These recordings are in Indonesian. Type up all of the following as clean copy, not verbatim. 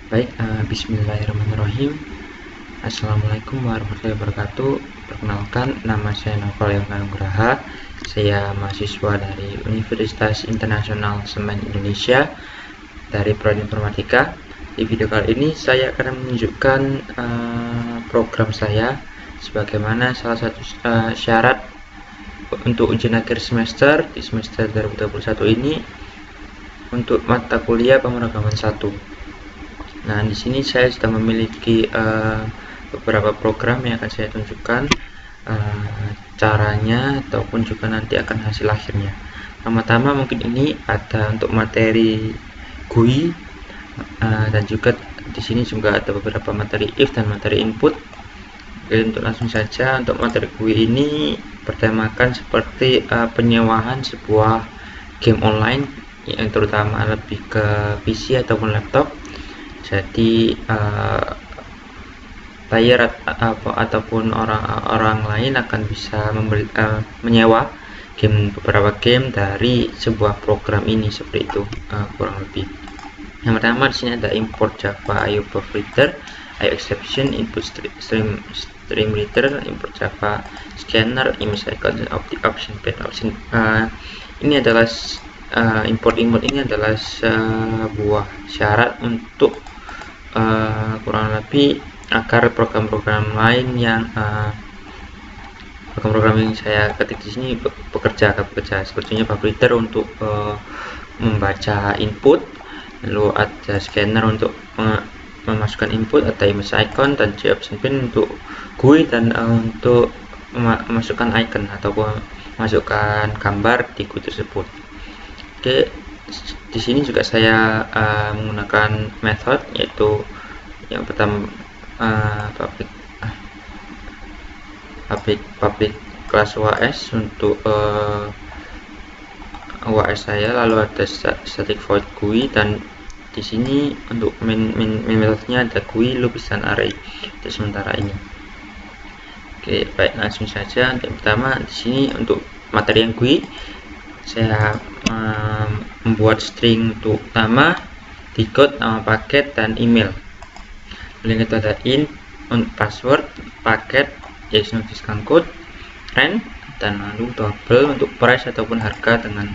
Baik, bismillahirrahmanirrahim. Assalamualaikum warahmatullahi wabarakatuh. Perkenalkan, nama saya Novel Yongan Nugraha. Saya mahasiswa dari Universitas Internasional Semen Indonesia dari Prodi Informatika. Di video kali ini saya akan menunjukkan program saya sebagaimana salah satu syarat untuk ujian akhir semester di semester 2021 ini untuk mata kuliah pemrograman 1. Nah, di sini saya sudah memiliki beberapa program yang akan saya tunjukkan caranya ataupun juga nanti akan hasil akhirnya. Pertama mungkin ini ada untuk materi GUI dan juga di sini juga ada beberapa materi if dan materi input. Oke, untuk langsung saja untuk materi GUI ini bertemakan seperti penyewaan sebuah game online yang terutama lebih ke PC ataupun laptop. Jadi player ataupun orang lain akan bisa menyewa beberapa game dari sebuah program ini seperti itu, kurang lebih. Yang pertama di sini ada import Java IO Buff Reader, IO exception, input stream reader, import Java scanner, image icon, option pen option. Ini adalah import ini adalah sebuah syarat untuk kurang lebih agar program-program lain yang program-program yang saya ketik di sini bekerja sepertinya Buff Reader untuk membaca input, lalu ada scanner untuk memasukkan input, ada image icon dan option pen untuk GUI dan untuk memasukkan icon ataupun memasukkan gambar di GUI tersebut. Oke, di sini juga saya menggunakan method yaitu yang pertama public class UAS untuk UAS saya, lalu ada static void GUI dan di sini untuk main methodenya ada GUI loop dan array untuk sementara ini. Oke, baik, langsung saja. Yang pertama di sini untuk materi yang GUI saya membuat string untuk nama, decode, nama paket dan email. Lalu itu ada int, password, paket, yes no discount code, rent, dan lalu double untuk price ataupun harga dengan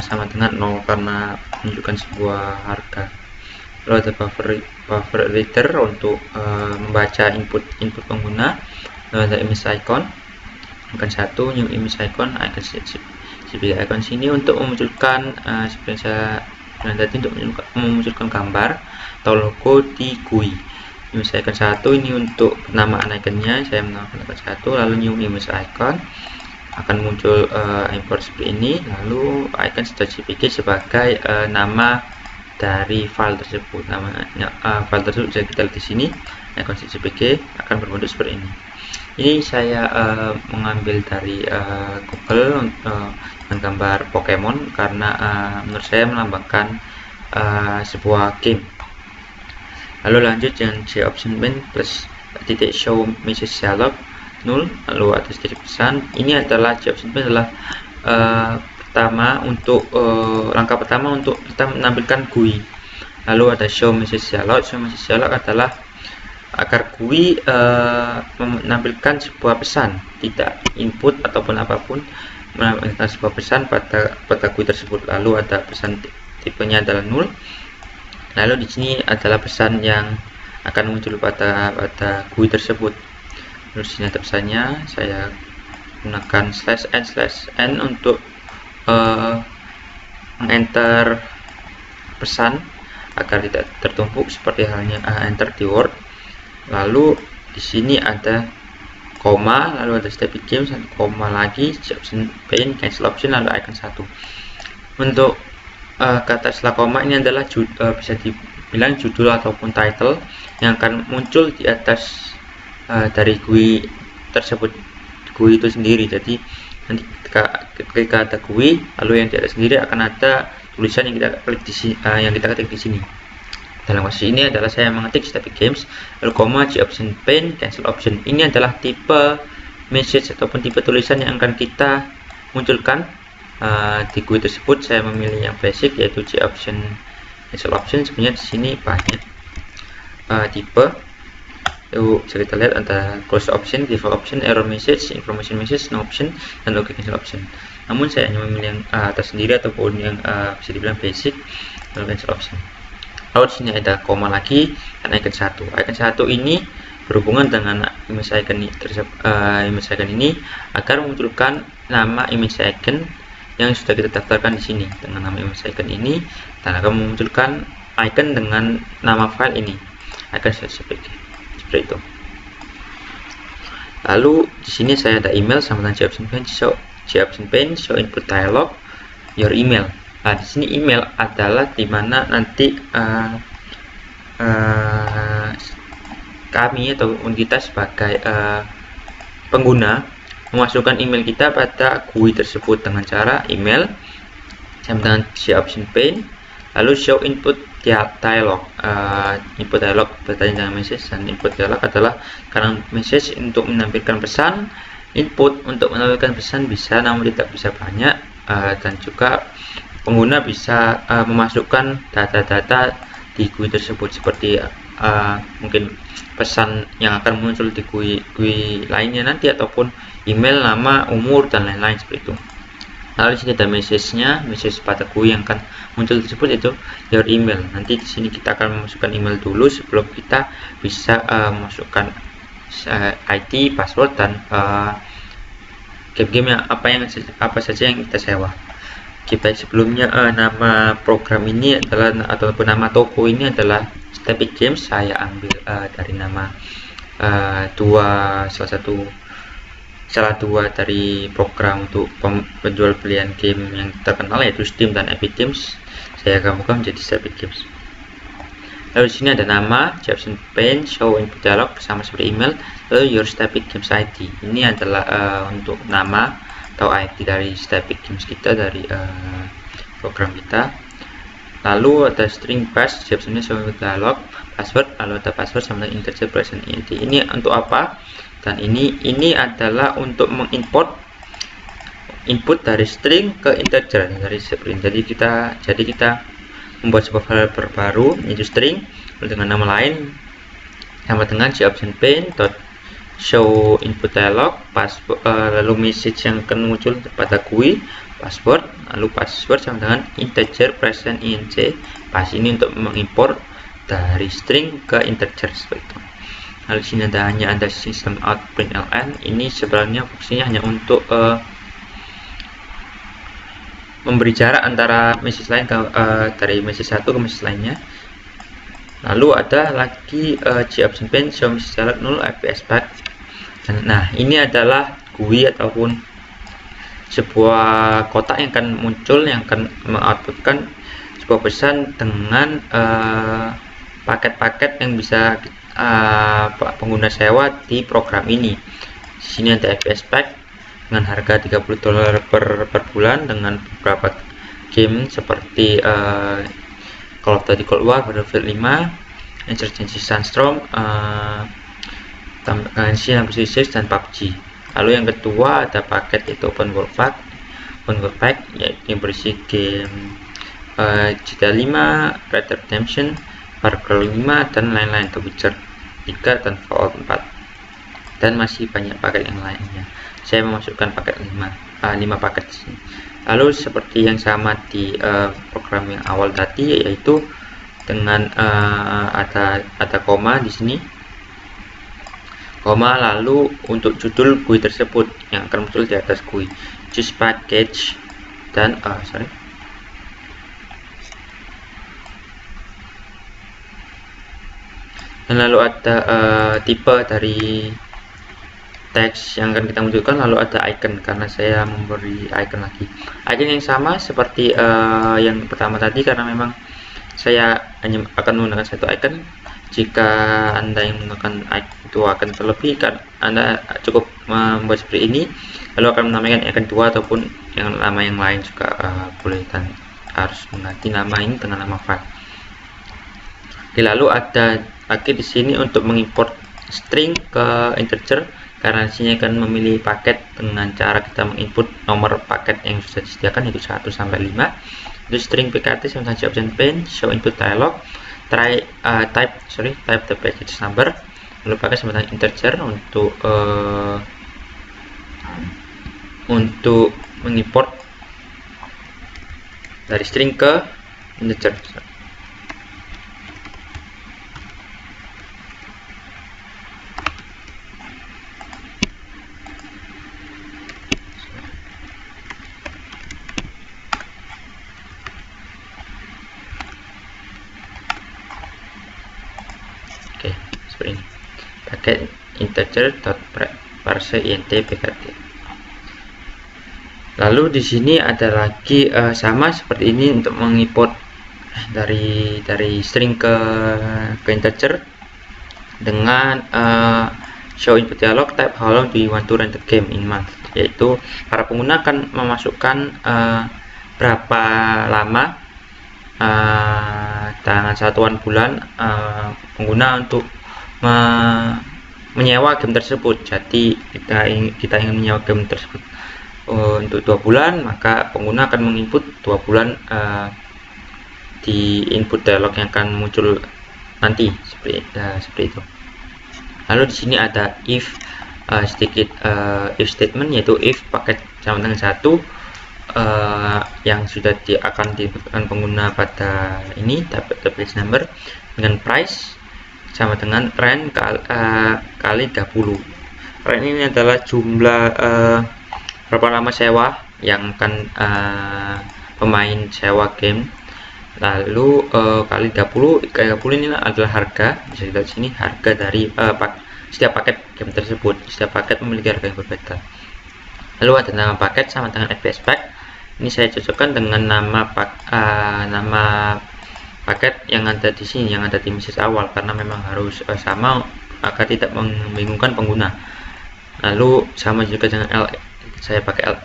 sama dengan 0 karena menunjukkan sebuah harga. Lalu ada buffer reader untuk membaca input pengguna. Lalu ada image icon, icon 1, new image icon, icon sebagai icon sini untuk memunculkan seperti saya bilang tadi, untuk memunculkan gambar atau logo di GUI. Image icon 1 ini untuk penamaan iconnya, saya menamakan icon 1, lalu new image icon akan muncul import seperti ini, lalu icon.jpg sebagai nama dari file tersebut. Namanya file tersebut bisa kita lihat di sini, icon.jpg akan berbentuk seperti ini. Ini saya mengambil dari Google dengan gambar Pokemon karena menurut saya melambangkan sebuah game. Lalu lanjut dengan option pen plus titik show message dialog 0, lalu atas titik pesan. Ini adalah option pen adalah langkah pertama untuk kita menampilkan GUI. Lalu ada show message dialog. Show message dialog adalah agar GUI menampilkan sebuah pesan, tidak input ataupun apapun, menampilkan sebuah pesan pada GUI tersebut. Lalu ada pesan tipenya adalah 0. Lalu di sini adalah pesan yang akan muncul pada GUI tersebut. Lalu di sini ada pesannya. Saya gunakan /n untuk meng-enter pesan agar tidak tertumpuk seperti halnya enter di Word. Lalu di sini ada koma, lalu ada step game, satu koma lagi, option pen, cancel option, lalu icon 1. Untuk kata setelah koma ini adalah bisa dibilang judul ataupun title yang akan muncul di atas dari GUI tersebut, GUI itu sendiri. Jadi nanti ketika ada GUI, lalu yang di atas sendiri akan ada tulisan yang kita ketik di sini. Dalam kasus ini adalah saya mengetik static games, lalu koma, option pen, cancel option. Ini adalah tipe message ataupun tipe tulisan yang akan kita munculkan di GUI tersebut. Saya memilih yang basic yaitu option cancel option sebenarnya di sini banyak tipe. Yuk kita lihat ada close option, default option, error message, information message, no option, dan login cancel option. Namun saya hanya memilih yang atas sendiri ataupun yang bisa dibilang basic, no cancel option. Lalu di sini ada koma lagi dan icon 1. Icon 1 ini berhubungan dengan image icon ini agar memunculkan nama image icon yang sudah kita daftarkan di sini dengan nama image icon ini, dan akan memunculkan icon dengan nama file ini, icon seperti itu. Lalu di sini saya ada email sama dengan JOption pane, show input dialog, your email. Nah, di sini email adalah dimana nanti kami ataupun kita sebagai pengguna memasukkan email kita pada GUI tersebut dengan cara email sama dengan JOption pane, lalu show input dialog. Input dialog bertanya dengan message, dan input dialog adalah karena message untuk menampilkan pesan, input untuk menampilkan pesan bisa namun tidak bisa banyak, dan juga pengguna bisa memasukkan data-data di GUI tersebut seperti mungkin pesan yang akan muncul di GUI lainnya nanti, ataupun email, nama, umur, dan lain-lain seperti itu. Lalu di sini ada message pada GUI yang akan muncul tersebut itu your email. Nanti di sini kita akan memasukkan email dulu sebelum kita bisa memasukkan ID, password, dan game-game apa saja yang kita sewa. Baik, sebelumnya nama program ini adalah ataupun nama toko ini adalah Stepik Games. Saya ambil dari nama salah dua dari program untuk penjual belian game yang terkenal, yaitu Steam dan Epic Games. Saya gabungkan menjadi Stepik Games. Lalu di sini ada nama, JOption pane, show input dialog sama seperti email, lalu your Stepik Games ID. Ini adalah untuk nama atau ID dari Stepik Games kita, dari program kita. Lalu ada string pass, JOptionnya show input dialog, password, lalu ada password sama integer present int. Ini untuk apa? Dan ini adalah untuk mengimport input dari string ke integer dari string. Jadi kita membuat sebuah file baru yaitu string dengan nama lain sama dengan JOption pane show input dialog, password, lalu message yang akan muncul pada GUI, password, lalu password sama dengan integer present int. Pas ini untuk mengimport dari string ke integer seperti itu. Lalu sini hanya ada system out println. Ini sebenarnya fungsinya hanya untuk memberi jarak antara message lain dari message satu ke message lainnya. Lalu ada lagi JOption pane show message dialog null fps pack. Nah, ini adalah GUI ataupun sebuah kotak yang akan muncul yang akan mengoutputkan sebuah pesan dengan paket-paket yang bisa pengguna sewa di program ini. Di sini ada FPS pack dengan harga $30 per bulan dengan beberapa game seperti Call of Duty Cold War, Battlefield 5, Insurgency Sandstorm, Rainbow Six, dan PUBG. Lalu yang kedua ada paket itu Open World Pack yang berisi game GTA 5, Red Dead Redemption, Far Cry 5, dan lain-lain, The Witcher 3, dan Fallout 4, dan masih banyak paket yang lainnya. Saya memasukkan paket 5 paket di sini. Lalu seperti yang sama di program yang awal tadi, yaitu dengan ada koma di sini, koma, lalu untuk judul GUI tersebut yang akan muncul di atas GUI, choose package, dan dan lalu ada tipe dari teks yang akan kita munculkan, lalu ada icon karena saya memberi icon lagi, icon yang sama seperti yang pertama tadi, karena memang saya hanya akan menggunakan satu icon. Jika Anda yang menggunakan itu akan terlebih, kan Anda cukup membuat seperti ini, lalu akan menamakan icon 2 ataupun yang nama yang lain juga boleh, dan harus mengganti nama ini dengan nama file. Oke, lalu ada lagi di sini untuk mengimport string ke integer, karena di sini akan memilih paket dengan cara kita menginput nomor paket yang sudah disediakan, yaitu 1 sampai 5. Itu string PKT sama dengan option pane, show input dialog, type the package number, lalu pakai sama dengan integer untuk mengimport dari string ke integer. Oke, seperti ini. Pakai integer.parse int pkt. Lalu di sini ada lagi sama seperti ini untuk mengimport dari string ke integer dengan show input dialog type how long do you want to run the game in month, yaitu para pengguna akan memasukkan berapa lama dengan satuan bulan pengguna untuk menyewa game tersebut. Jadi kita ingin menyewa game tersebut untuk 2 bulan, maka pengguna akan menginput 2 bulan di input dialog yang akan muncul nanti, seperti itu. Lalu di sini ada if if statement, yaitu if paket sama dengan 1 yang sudah akan diinputkan pengguna pada ini database number dengan price sama dengan rent kali 30. Rent ini adalah jumlah berapa lama sewa yang akan pemain sewa game, lalu kali 30 ini adalah harga. Bisa dilihat sini harga dari setiap paket game tersebut. Setiap paket memiliki harga yang berbeda. Lalu ada nama paket sama dengan FPS pack. Ini saya cocokkan dengan nama paket yang ada di sini, yang ada di message awal, karena memang harus sama agar tidak membingungkan pengguna. Lalu sama juga dengan saya pakai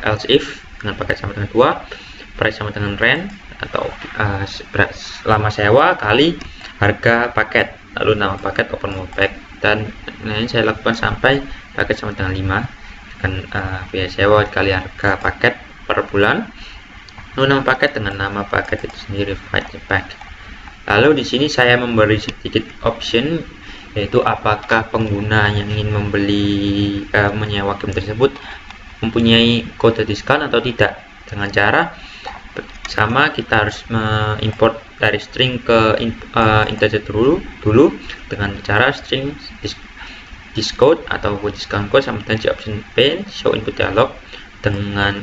else if dengan paket sama dengan 2, price sama dengan rent atau lama sewa kali harga paket, lalu nama paket open pack, dan ini saya lakukan sampai paket sama dengan 5 dengan biaya sewa kali harga paket per bulan, lalu nama paket dengan nama paket itu sendiri pack. Lalu di sini saya memberi sedikit option, yaitu apakah pengguna yang ingin menyewa game tersebut mempunyai kode diskon atau tidak. Dengan cara sama, kita harus mengimport dari string ke integer dulu dengan cara string discode atau discount code sama dengan option pane show input dialog dengan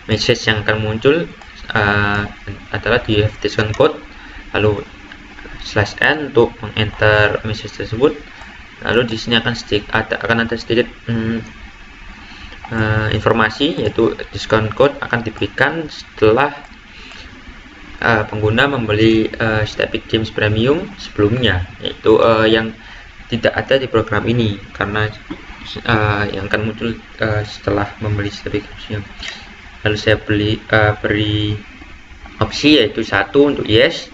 message yang akan muncul adalah do you have discount code, lalu /n untuk mengenter message tersebut. Lalu di sini akan ada sedikit informasi, yaitu discount code akan diberikan setelah pengguna membeli Epic Games Premium sebelumnya, yaitu yang tidak ada di program ini, karena yang akan muncul setelah membeli Epic Games. Lalu saya beri opsi, yaitu 1 untuk yes,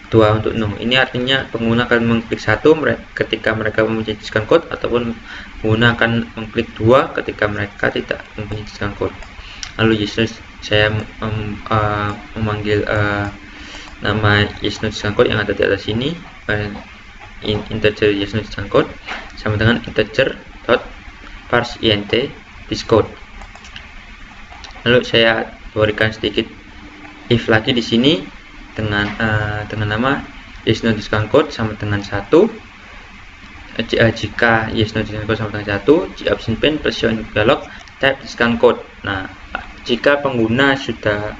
2 untuk no. Ini artinya pengguna akan mengklik 1 ketika mereka mempunyai discount code, ataupun pengguna akan mengklik 2 ketika mereka tidak mempunyai discount code. Lalu yes no, saya memanggil nama yes no discount code yang ada di atas sini, integer yes no discount code sama dengan integer parse int discount. Lalu saya berikan sedikit if lagi di sini dengan nama yes no discount code sama dengan 1. Jika yes no discount code sama dengan 1, option pane plus show input dialog type discount code. Nah, jika pengguna sudah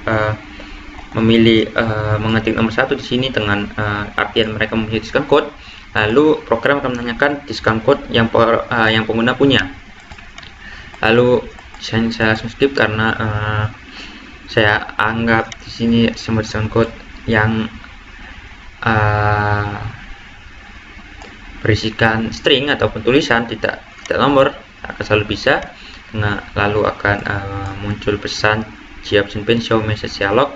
memilih mengetik nomor 1 di sini dengan artian mereka memiliki discount code, lalu program akan menanyakan discount code yang pengguna punya. Lalu saya langsung skip karena saya anggap di sini semua discount code yang berisikan string ataupun tulisan, tidak nomor, akan selalu bisa. Lalu akan muncul pesan option pane show message dialog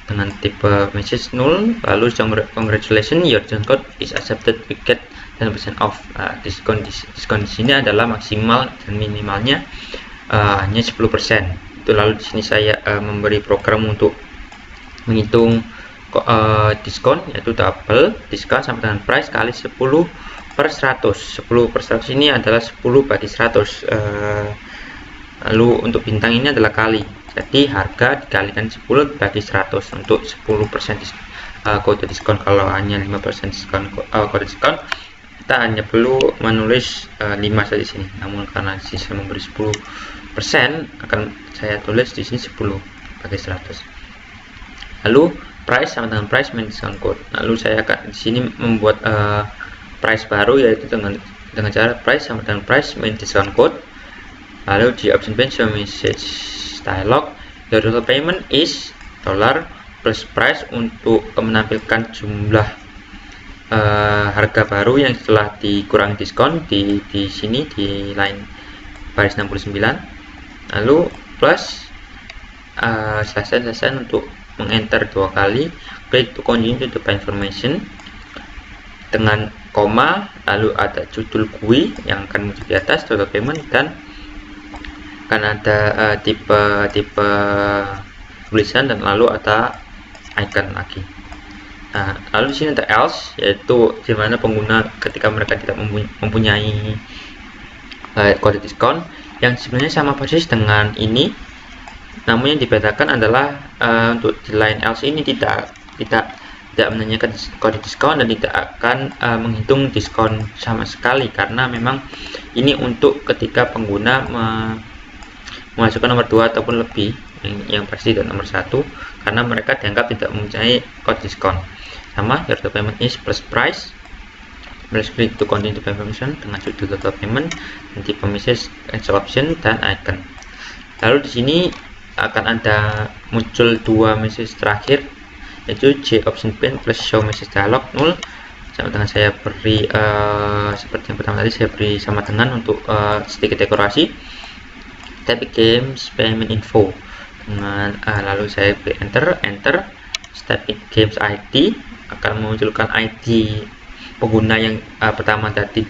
dengan tipe message null, lalu congratulations your discount code is accepted, we get 10% off. Diskon di sini adalah maksimal dan minimalnya hanya 10%. Itu lalu di sini saya memberi program untuk menghitung diskon, yaitu double diskon sama dengan price kali 10 per 100. 10 per 100 ini adalah 10 bagi 100. Lalu untuk bintang ini adalah kali, jadi harga dikalikan 10 bagi 100 untuk 10% kode diskon. Kalau hanya 5% diskon kode diskon, kita hanya perlu menulis 5 saja di sini. Namun karena saya memberi 10%, akan saya tulis di sini 10 bagi 100. Lalu price sama dengan price minus discount code. Lalu saya akan di sini membuat price baru, yaitu dengan cara price sama dengan price minus discount code. Lalu di option pane show message dialog, the total payment is dollar plus price untuk menampilkan jumlah harga baru yang setelah dikurangi diskon di sini di line baris 69. Lalu plus // untuk mengenter 2 kali, klik to continue to the information dengan koma, lalu ada judul GUI yang akan muncul di atas, total payment, dan akan ada tipe tulisan, dan lalu ada icon lagi. Nah, lalu di sini ada else, yaitu dimana pengguna ketika mereka tidak mempunyai kode diskon yang sebenarnya sama persis dengan ini, namun yang dibedakan adalah untuk di line else ini tidak menanyakan kode diskon dan tidak akan menghitung diskon sama sekali, karena memang ini untuk ketika pengguna memasukkan nomor 2 ataupun lebih, yang pasti dan nomor 1, karena mereka dianggap tidak mempunyai kode diskon. Sama, your total payment is plus price, plus klik to continue to information dengan judul total payment, dan tipe message cancel option, dan icon. Lalu di sini akan ada muncul 2 message terakhir, yaitu J option pane plus show message dialog 0, sama dengan saya beri seperti yang pertama tadi, saya beri sama dengan untuk sedikit dekorasi Static Games Payment Info dengan lalu saya beri enter. Static Games ID akan memunculkan ID pengguna yang pertama tadi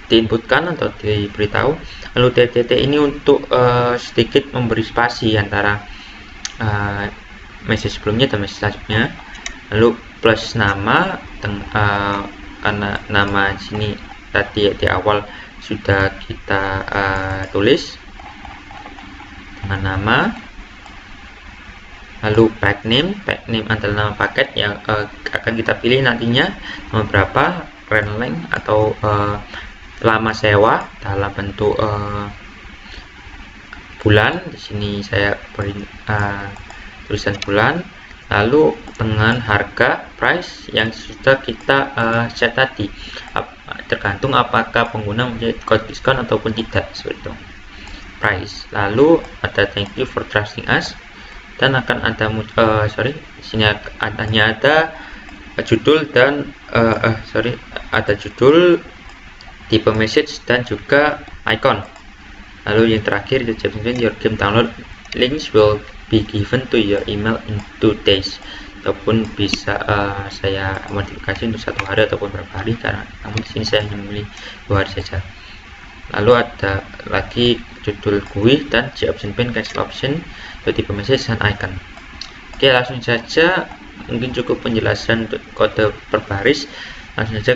diinputkan atau diberitahu. Lalu TTT ini untuk sedikit memberi spasi antara message sebelumnya dan message selanjutnya. Lalu plus nama, karena nama sini tadi di awal sudah kita tulis dengan nama. Lalu pack name adalah nama paket yang akan kita pilih nantinya, nomor berapa, rent length atau lama sewa dalam bentuk bulan. Di sini saya beri tulisan bulan, lalu dengan harga price yang sudah kita set tadi, tergantung apakah pengguna mempunyai kode diskon ataupun tidak, seperti itu. Price, lalu ada thank you for trusting us, dan akan ada di sini hanya ada judul dan ada judul, tipe message, dan juga icon. Lalu yang terakhir, your game download links will be given to your email in 2 days, ataupun bisa saya modifikasi untuk 1 hari ataupun berapa hari, karena namun di sini saya hanya memilih 2 hari saja. Lalu ada lagi judul GUI dan J option pane cancel option, tipe message, dan icon. Oke, langsung saja, mungkin cukup penjelasan untuk kode per baris. Langsung saja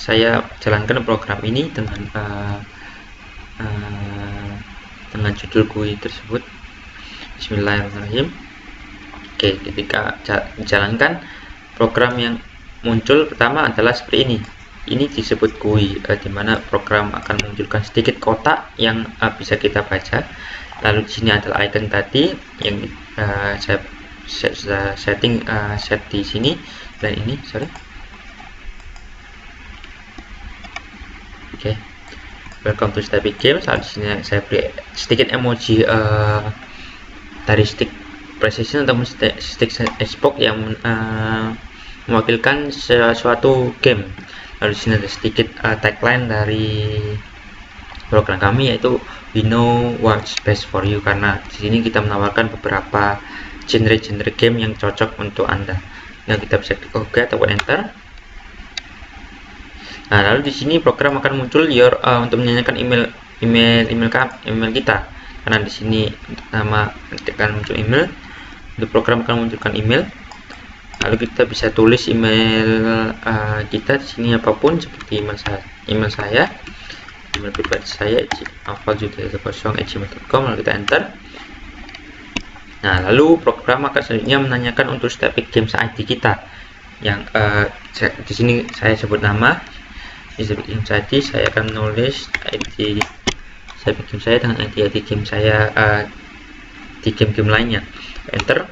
saya jalankan program ini dengan judul GUI tersebut. Bismillahirrahmanirrahim. Oke, ketika dijalankan, program yang muncul pertama adalah seperti ini. Ini disebut GUI, di mana program akan menunjukkan sedikit kotak yang bisa kita baca. Lalu di sini adalah icon tadi yang saya set di sini, dan ini Oke, welcome to Static Games. Di sini saya beri sedikit emoji dari stick precision atau stick Xbox yang mewakilkan suatu game. Lalu di sini ada sedikit tagline dari program kami, yaitu we know what's best for you, karena di sini kita menawarkan beberapa genre game yang cocok untuk Anda. Nah, kita bisa klik OK atau enter. Nah, lalu di sini program akan muncul untuk menanyakan email kita. Karena di sini nama akan muncul email, untuk program akan munculkan email. Lalu kita bisa tulis email kita di sini apapun, seperti email saya, email pribadi saya @gmail.com, lalu kita enter. Nah, lalu program akan selanjutnya menanyakan untuk Stepik Games ID kita, yang di sini saya sebut nama. Di Stepik Games ID saya akan menulis ID Stepik Games saya dengan ID game saya di game-game lainnya. Enter.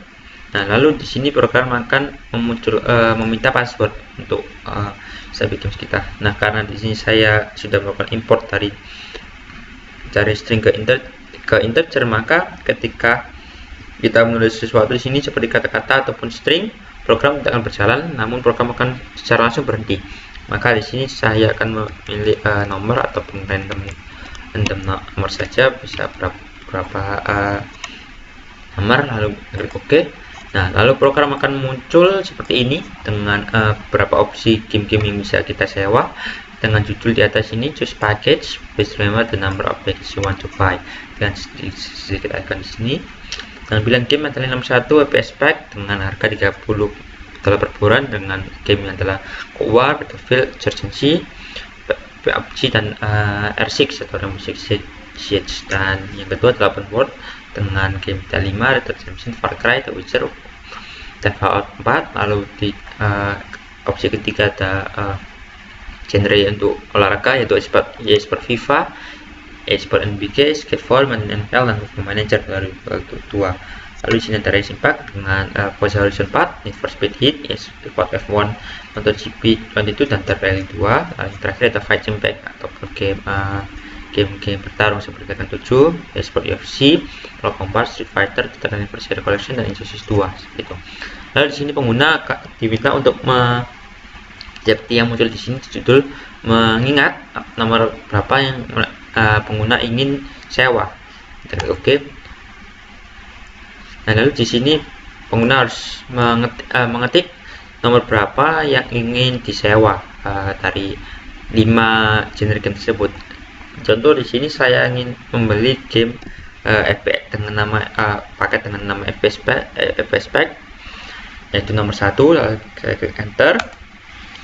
Nah, lalu di sini program akan meminta password untuk Stepik Games kita. Nah, karena di sini saya sudah melakukan import dari string ke integer, maka ketika kita menulis sesuatu di sini seperti kata-kata ataupun string, program tidak akan berjalan, namun program akan secara langsung berhenti. Maka di sini saya akan memilih nomor ataupun random nomor saja, bisa berapa nomor, lalu klik OK. Nah, lalu program akan muncul seperti ini dengan beberapa opsi game-game yang bisa kita sewa dengan judul di atas ini, choose package, please remember the number of packages you want to buy, dengan sedikit icon di sini. Dengan pilihan game adalah nomor 1 FPS Pack dengan harga $30 per bulan, dengan game yang adalah War, Battlefield, Insurgency, PUBG dan R6 atau Rainbow Six Siege. Dan yang kedua adalah Open World dengan game GTA 5, Red Dead Redemption, Far Cry, The Witcher, dan Fallout 4. Lalu di opsi ketiga ada genre untuk olahraga, yaitu eSport FIFA, eSport NBA, Skateball, NFL, dan Football Manager 2022. Lalu di sini ada Racing Pack dengan Forza Horizon 4, Need for Speed Heat, eSport F1, MotoGP 22, dan Dirt Rally 2. Lalu yang terakhir ada Fighting Pack ataupun game bertarung seperti Tekken 7, eSport UFC, Mortal Kombat, Street Fighter, Titan Anniversary Collection, dan Injustice 2 seperti itu. Lalu di sini pengguna diminta untuk seperti yang muncul di sini judul mengingat nomor berapa yang pengguna ingin sewa. Kita klik OK. Nah, lalu di sini pengguna harus mengetik nomor berapa yang ingin disewa dari 5 genre game tersebut. Contoh di sini saya ingin membeli game FPS dengan nama paket dengan nama FPS Pack, yaitu nomor 1. Lalu saya klik enter.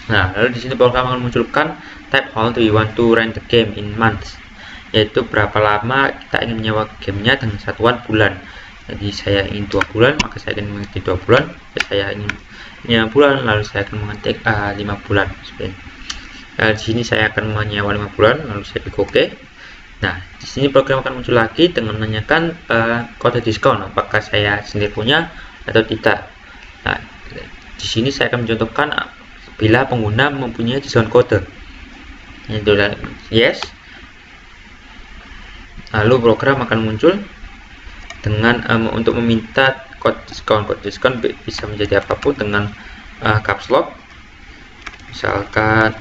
Nah, lalu di sini program akan munculkan type how do you want to rent the game in months, yaitu berapa lama kita ingin menyewa gamenya dengan satuan bulan. Jadi saya ingin 2 bulan, maka saya akan mengetik 2 bulan. Saya ingin 5 bulan, lalu saya akan mengetik 5 bulan. Di sini saya akan menyewa 5 bulan, lalu saya klik OK. Nah, di sini program akan muncul lagi dengan menanyakan kode diskon, apakah saya sendiri punya atau tidak. Nah, di sini saya akan mencontohkan bila pengguna mempunyai diskon kode, yaitu yes. Lalu program akan muncul dengan untuk meminta kode diskon bisa menjadi apapun dengan caps lock, misalkan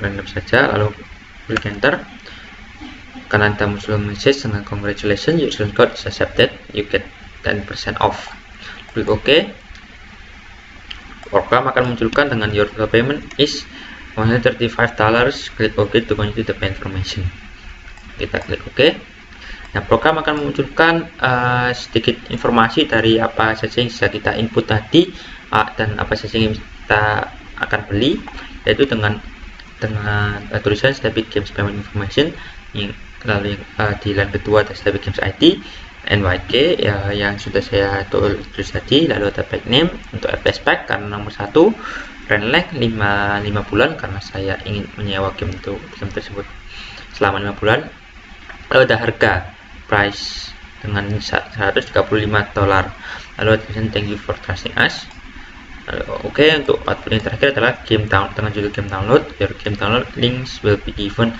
random saja, lalu klik enter. Karena Anda muncul message dengan congratulations, your diskon code is accepted, you get 10% off. Klik OK. Program akan munculkan dengan your total payment is $135. Klik OK to continue the pay information. Kita klik OK. Nah, program akan memunculkan sedikit informasi dari apa saja yang bisa kita input tadi dan apa saja yang kita akan beli, yaitu dengan tulisan Stepik Games Payment Information. Lalu di line kedua ada Stepik Games ID NYK yang sudah saya tulis tadi. Lalu ada pack name untuk FPS Pack karena nomor 1, rent length 5 bulan karena saya ingin menyewa game tersebut selama 5 bulan. Lalu ada harga price dengan $135. Lalu ada tulisan thank you for trusting us. Oke, untuk output yang terakhir adalah game download dengan judul game download. Your game download links will be given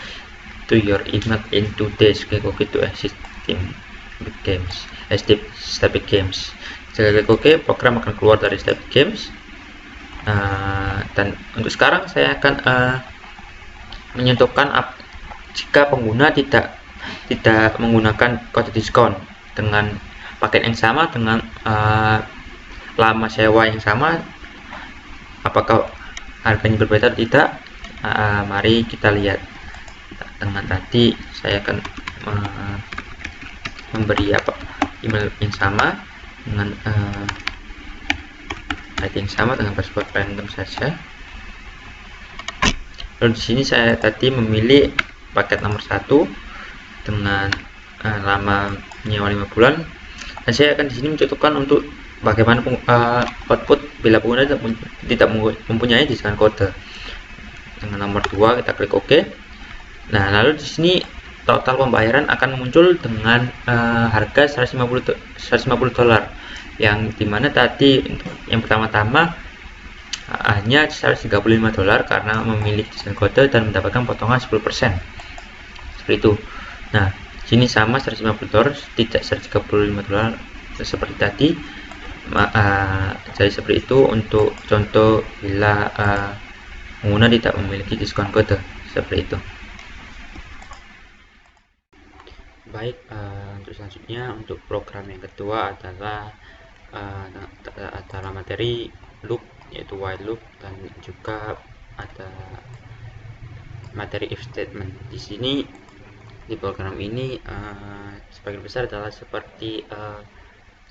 to your email in 2 days. Klik OK to exit Stepik Games. Jika klik OK, program akan keluar dari Stepik Games. Dan untuk sekarang saya akan menyentuhkan jika pengguna tidak menggunakan kode diskon dengan paket yang sama, dengan lama sewa yang sama, apakah harganya berbeda atau tidak. Mari kita lihat. Dengan tadi saya akan memberi email yang sama dengan ID yang sama dengan password random saja. Lalu di sini saya tadi memilih paket nomor 1 dengan lama nyewa 5 bulan, dan saya akan di sini mencontohkan untuk bagaimana output bila pengguna tidak mempunyai diskon kode. Dengan nomor 2 kita klik OK. Nah, lalu di sini total pembayaran akan muncul dengan harga $150, yang dimana tadi yang pertama-tama hanya $135 karena memiliki diskon kode dan mendapatkan potongan 10%, seperti itu. Nah, sini sama $150, tidak $135 seperti tadi. Jadi seperti itu untuk contoh bila pengguna tidak memiliki diskon kode, seperti itu. Baik, untuk selanjutnya untuk program yang kedua adalah materi loop, yaitu while loop, dan juga ada materi if statement. Di sini di program ini sebagian besar adalah seperti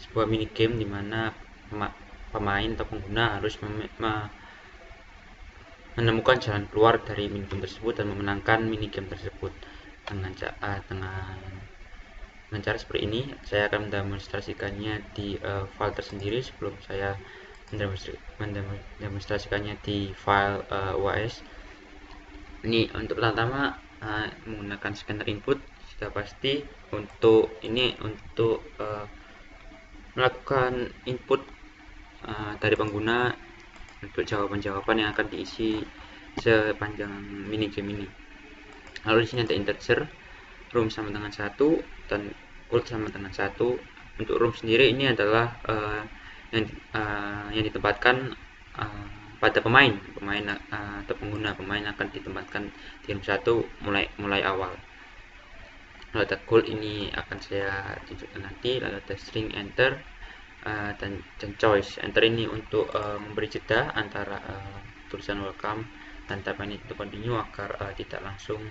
sebuah mini game di mana pemain atau pengguna harus menemukan jalan keluar dari mini game tersebut dan memenangkan mini game tersebut dengan cara seperti ini. Saya akan mendemonstrasikannya di file tersendiri sebelum saya mendemonstrasikannya di file UAS. Ini untuk pertama menggunakan scanner input sudah pasti. Untuk ini untuk melakukan input dari pengguna untuk jawaban-jawaban yang akan diisi sepanjang mini game ini. Lalu di sini ada integer, room sama dengan 1 dan old sama dengan 1. Untuk room sendiri ini adalah yang ditempatkan pada pemain atau pengguna. Pemain akan ditempatkan di room 1 mulai awal. Lalu ada goal, ini akan saya tunjukkan nanti. Lalu ada string enter dan choice. Enter ini untuk memberi jeda antara tulisan welcome dan type I need to continue agar tidak langsung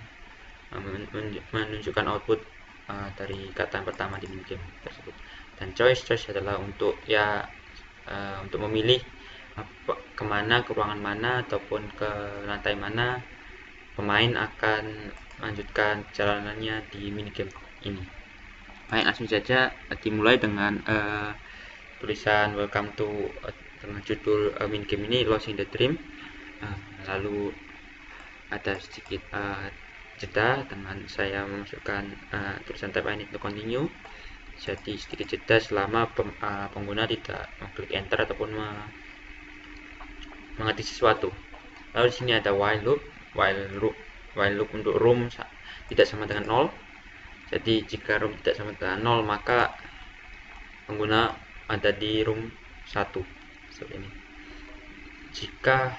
menunjukkan output dari kata yang pertama di minigame tersebut. Dan choice adalah untuk untuk memilih kemana, ke ruangan mana ataupun ke lantai mana pemain akan melanjutkan jalanannya di minigame ini. Baik, langsung saja dimulai dengan tulisan welcome to dengan judul minigame ini Lost in the Dream. Lalu ada sedikit jeda dengan saya memasukkan tulisan type I need to continue. Jadi sedikit jeda selama pengguna tidak mengklik enter ataupun mengetik sesuatu. Lalu di sini ada while loop. While loop untuk room tidak sama dengan 0. Jadi jika room tidak sama dengan 0 maka pengguna ada di room 1 seperti ini. Jika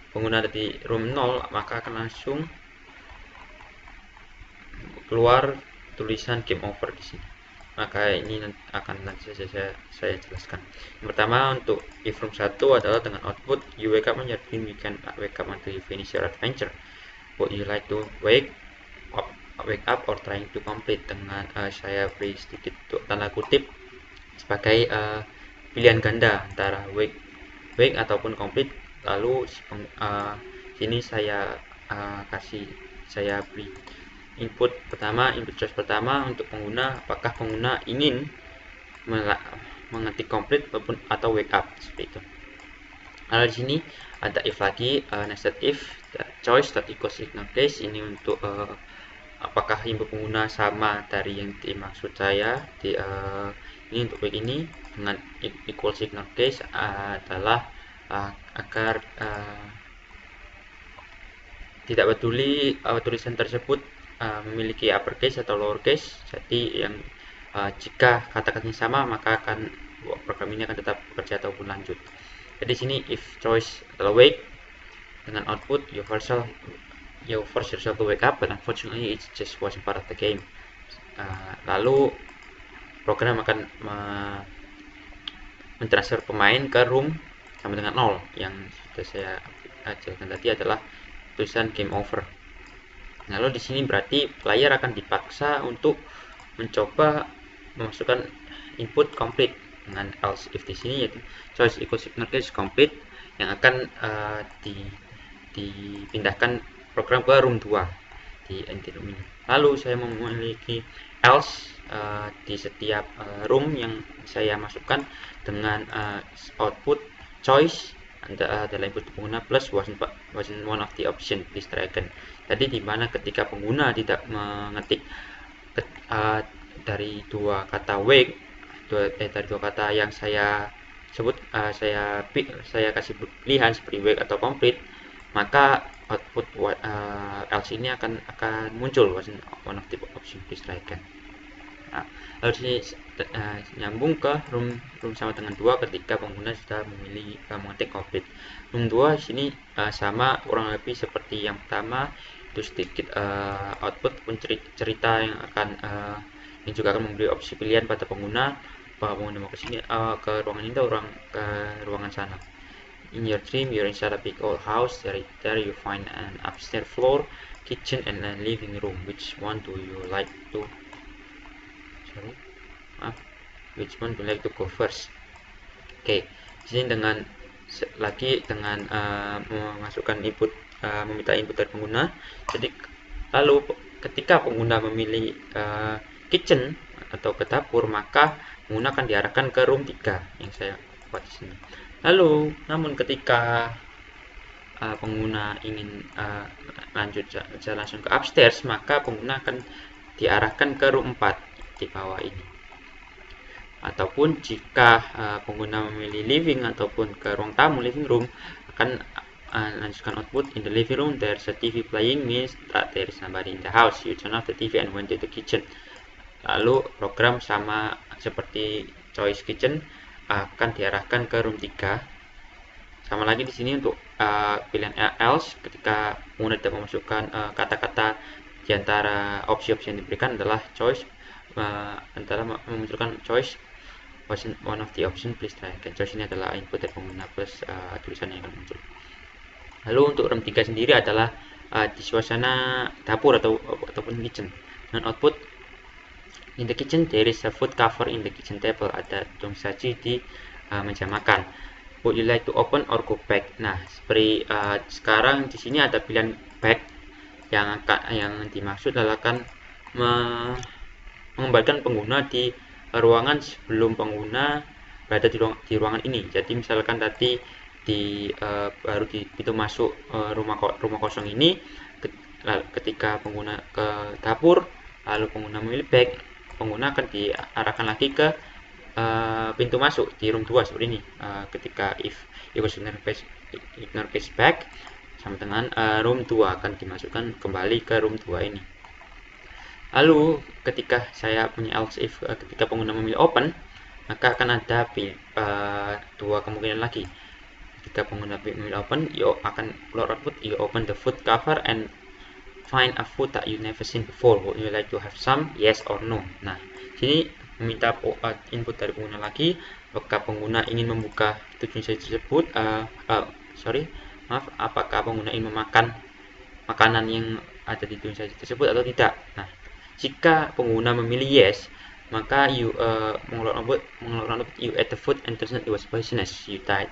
pengguna ada di room 0 maka akan langsung keluar tulisan game over di sini. Maka ini akan nanti saja saya jelaskan. Yang pertama, untuk if room 1 adalah dengan output you wake up on your dream, you can wake up until you finish your adventure. Would you like to wake up or trying to complete? Dengan saya beri sedikit tanda kutip sebagai pilihan ganda antara wake ataupun complete. Lalu sini saya beri input choice pertama untuk pengguna, apakah pengguna ingin mengetik complete atau wake up, seperti itu. Lalu di sini ada if lagi, nested if choice equals signal case. Ini untuk apakah input pengguna sama dari yang dimaksud saya ini untuk wake ini. Dengan equal signal case adalah agar tidak peduli tulisan tersebut memiliki uppercase atau lowercase. Jadi yang jika kata-katanya sama maka program ini akan tetap bekerja ataupun lanjut. Jadi sini if choice adalah wake, dengan output you force yourself to wake up, but unfortunately it just wasn't part of the game. Lalu program akan mentransfer pemain ke room sama dengan 0. Yang sudah saya jelaskan tadi adalah tulisan game over. Lalu di sini berarti player akan dipaksa untuk mencoba memasukkan input complete dengan else if di sini, yaitu choice equals ignore case complete yang akan dipindahkan program ke room 2 di empty room ini. Lalu saya memiliki else di setiap room yang saya masukkan dengan output choice adalah input pengguna plus wasn't one of the option please try again. Jadi dimana ketika pengguna tidak mengetik dari dua kata wake, dari dua kata yang saya sebut, saya kasih pilihan seperti wake atau complete, maka output else ini akan muncul wasn't one of the option please try again. Nah, lalu sini nyambung ke room sama dengan 2 ketika pengguna sudah memilih mengetik complete. Room 2 sini sama kurang lebih seperti yang pertama, itu sedikit output pun cerita yang juga akan memberi opsi pilihan pada pengguna bahwa pengguna mau ke sini, ke ruangan ini atau ke ruangan sana. In your dream, you're inside a big old house. There you find an upstairs floor, kitchen, and a living room. Which one do you like to go first? Oke, di sini dengan memasukkan input, meminta input dari pengguna. Jadi lalu ketika pengguna memilih kitchen atau ke dapur, maka pengguna akan diarahkan ke room 3 yang saya buat di sini. Lalu namun ketika pengguna ingin lanjut langsung ke upstairs, maka pengguna akan diarahkan ke room 4 di bawah ini. Ataupun jika pengguna memilih living ataupun ke ruang tamu living room, akan lanjutkan output in the living room there's a TV playing means that there is somebody in the house. You turn off the TV and went to the kitchen. Lalu program sama seperti choice kitchen akan diarahkan ke room 3. Sama lagi di sini untuk pilihan else, ketika pengguna tidak memasukkan kata-kata di antara opsi-opsi yang diberikan adalah choice, antara memunculkan choice wasn't one of the option please try again. Choice ini adalah input dari pengguna plus tulisan yang akan muncul. Lalu untuk room 3 sendiri adalah di suasana dapur ataupun kitchen. Dan output in the kitchen there is a food cover in the kitchen table. Ada tung saji di meja makan. Would you like to open or go back? Nah, seperti sekarang di sini ada pilihan back yang dimaksud adalah akan mengembalikan pengguna di ruangan sebelum pengguna berada di ruangan ini. Jadi misalkan tadi baru di pintu masuk rumah kosong ini, ketika pengguna ke dapur lalu pengguna memilih back, pengguna akan diarahkan lagi ke pintu masuk di room 2 seperti ini. Ketika if equals ignore case back sama dengan room 2 akan dimasukkan kembali ke room 2 ini. Lalu ketika saya punya else if, ketika pengguna memilih open, maka akan ada dua kemungkinan lagi. Ketika pengguna memilih open, you akan keluar output you open the food cover and find a food that you never seen before. Would you like to have some? Yes or no. Nah, sini meminta input dari pengguna lagi, apakah pengguna ingin membuka tujuan tersebut, apakah pengguna ingin memakan makanan yang ada di tujuan tersebut atau tidak. Nah, jika pengguna memilih yes, maka you mengeluarkan output you ate the food and turns out it was poisonous. You died.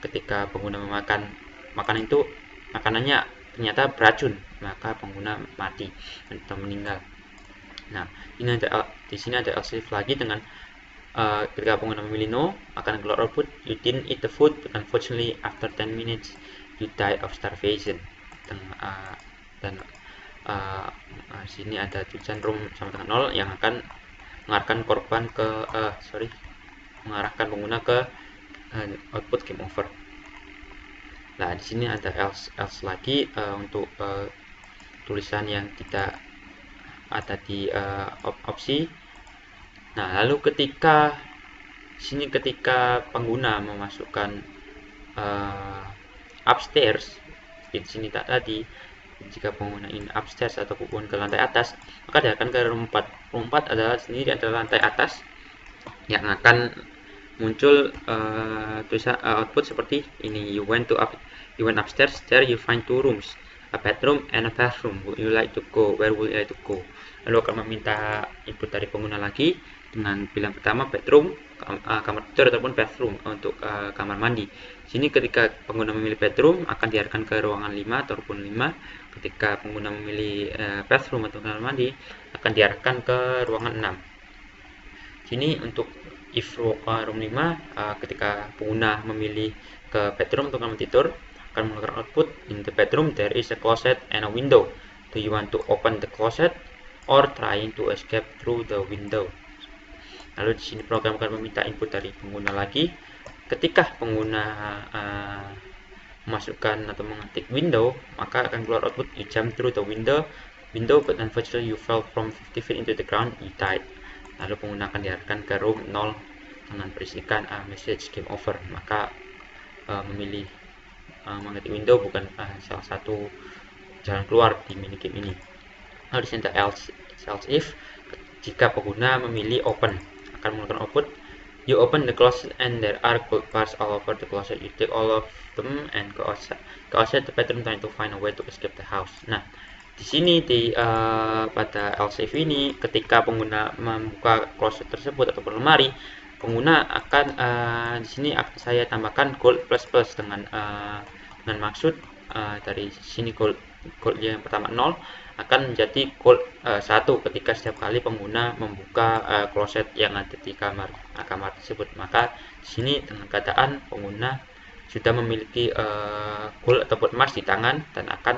Ketika pengguna memakan makanan itu, makanannya ternyata beracun, maka pengguna mati atau meninggal. Nah, di sini ada else if lagi dengan ketika pengguna memilih no, akan keluar output you didn't eat the food but unfortunately after 10 minutes you died of starvation. Dan sini ada tulisan room sama dengan 0 yang akan mengarahkan mengarahkan pengguna ke output game over. Nah, di sini ada else lagi untuk tulisan yang tidak ada di opsi. Nah, lalu ketika pengguna memasukkan upstairs di sini tadi, jika pengguna ini upstairs ataupun ke lantai atas, maka dia akan ke room 4. Room 4 adalah lantai atas yang akan muncul tulisan output seperti ini. You went upstairs, there you find 2 rooms, a bedroom and a bathroom. Would you like to go? Where would you like to go? Lalu akan meminta input dari pengguna lagi dengan pilihan pertama bedroom, kamar tidur, ataupun bathroom untuk kamar mandi. Sini ketika pengguna memilih bedroom akan diarahkan ke ruangan 5 ataupun 5. Ketika pengguna memilih bathroom atau kamar mandi akan diarahkan ke ruangan 6. Sini untuk if room 5, ketika pengguna memilih ke bedroom atau kamar tidur akan mengeluarkan output in the bedroom there is a closet and a window. Do you want to open the closet or trying to escape through the window? Lalu di sini program akan meminta input dari pengguna lagi. Ketika pengguna memasukkan atau mengetik window, maka akan keluar output you jump through the window, but unfortunately you fell from 50 feet into the ground, you died. Lalu pengguna akan diarahkan ke room 0 dengan berisikan message game over. Maka memilih mengetik window bukan salah satu jalan keluar di minigame ini. Lalu di sini else if, jika pengguna memilih open akan mengeluarkan output you open the closet and there are gold bars all over the closet. You take all of them and go outside the bedroom trying to find a way to escape the house. Nah, di sini pada else if ini, ketika pengguna membuka closet tersebut ataupun lemari, pengguna akan di sini saya tambahkan gold plus dengan maksud dari sini gold yang pertama 0 akan menjadi gold 1 ketika setiap kali pengguna membuka closet yang ada di kamar tersebut. Maka di sini dengan keadaan pengguna sudah memiliki gold ataupun emas di tangan dan akan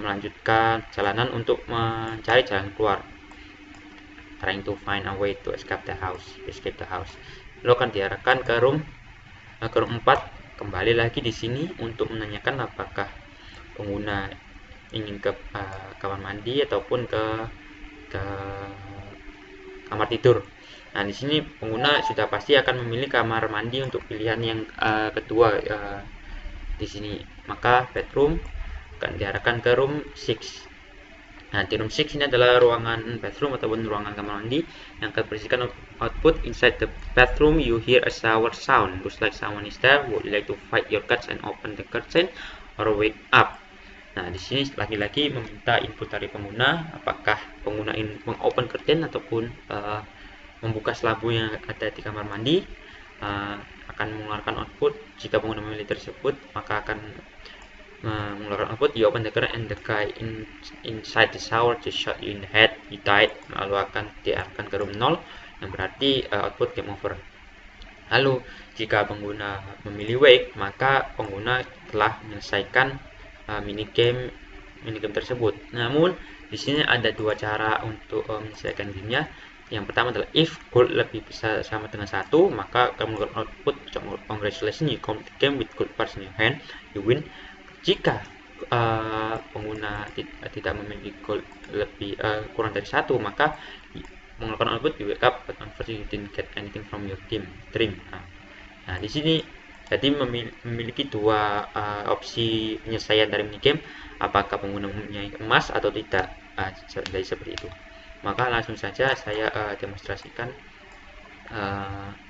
melanjutkan perjalanan untuk mencari jalan keluar, trying to find a way to escape the house. Lalu akan diarahkan ke room 4. Kembali lagi di sini untuk menanyakan apakah pengguna ingin ke kamar mandi ataupun ke kamar tidur. Nah, di sini pengguna sudah pasti akan memilih kamar mandi untuk pilihan yang kedua di sini. Maka bedroom akan diarahkan ke room 6. Nah, di room 6 ini adalah ruangan bathroom ataupun ruangan kamar mandi yang akan berisikan output inside the bathroom. You hear a shower sound. Looks like someone is there. Would you like to fight your cats and open the curtain or wake up? Nah, di sini lagi-lagi meminta input dari pengguna, apakah pengguna ingin mengopen curtain ataupun membuka selabu yang ada di kamar mandi. Akan mengeluarkan output. Jika pengguna memilih tersebut, maka akan mengeluarkan output you open the curtain and the guy inside the shower just shot you in the head, you died. Lalu akan diarahkan ke room 0 yang berarti output game over. Lalu jika pengguna memilih wake, maka pengguna telah menyelesaikan minigame tersebut. Namun di sini ada dua cara untuk menyelesaikan gamenya. Yang pertama adalah if gold lebih besar sama dengan 1, maka akan mengeluarkan output congratulations, you complete the game with gold bars in your hand, you win. Jika pengguna tidak memiliki gold lebih kurang dari 1, maka mengeluarkan output you wake up but unfortunately you didn't get anything from your dream. Nah, di sini jadi memiliki dua opsi penyelesaian dari minigame, apakah pengguna mempunyai emas atau tidak. Jadi seperti itu. Maka langsung saja saya demonstrasikan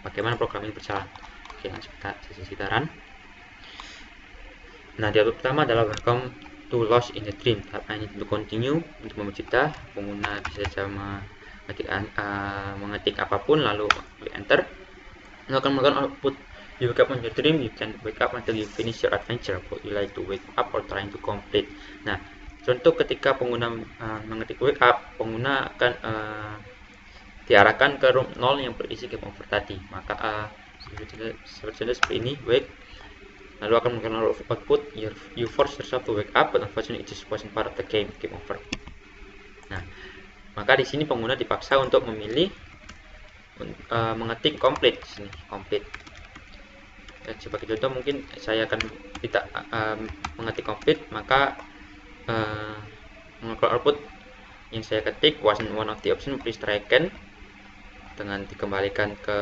bagaimana program ini berjalan. Oke, langsung kita run. Nah, di output pertama adalah welcome to Lost in the Dream. I need to continue. Untuk mencipta, pengguna bisa saja mengetik apapun lalu klik enter. Lalu akan melakukan output you wake up on your dream, you can wake up until you finish your adventure. Would you like to wake up or trying to complete? Nah, contoh ketika pengguna mengetik wake up, pengguna akan diarahkan ke room 0 yang berisi game over tadi. Maka seperti ini, wake. Lalu akan melakukan output you force yourself to wake up, but unfortunately it just wasn't part of the game over. Nah, maka di sini pengguna dipaksa untuk memilih mengetik complete di sini, complete. Sebagai contoh, mungkin saya akan tidak mengetik complete, maka mengeluarkan output yang saya ketik wasn't one of the option, please try again, dengan dikembalikan ke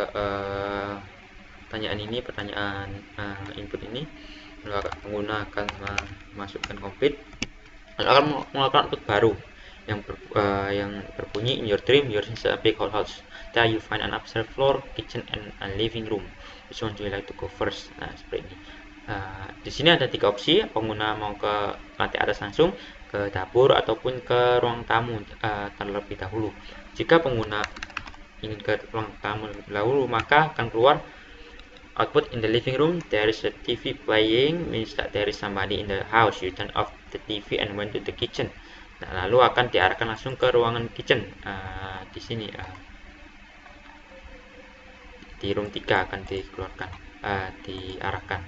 pertanyaan input ini. Lalu pengguna akan memasukkan complete, lalu akan mengeluarkan output baru yang berbunyi, in your dream yours is a big whole house. There you find an upstairs floor, kitchen, and a living room. Which one do you like to go first? Nah, seperti ini. Di sini ada 3 opsi, pengguna mau ke lantai atas langsung, ke dapur, ataupun ke ruang tamu terlebih dahulu. Jika pengguna ingin ke ruang tamu terlebih dahulu, maka akan keluar output in the living room. There is a TV playing, means that there is somebody in the house. You turn off the TV and went to the kitchen. Nah, lalu akan diarahkan langsung ke ruangan kitchen. Di sini di room 3 akan dikeluarkan, diarahkan.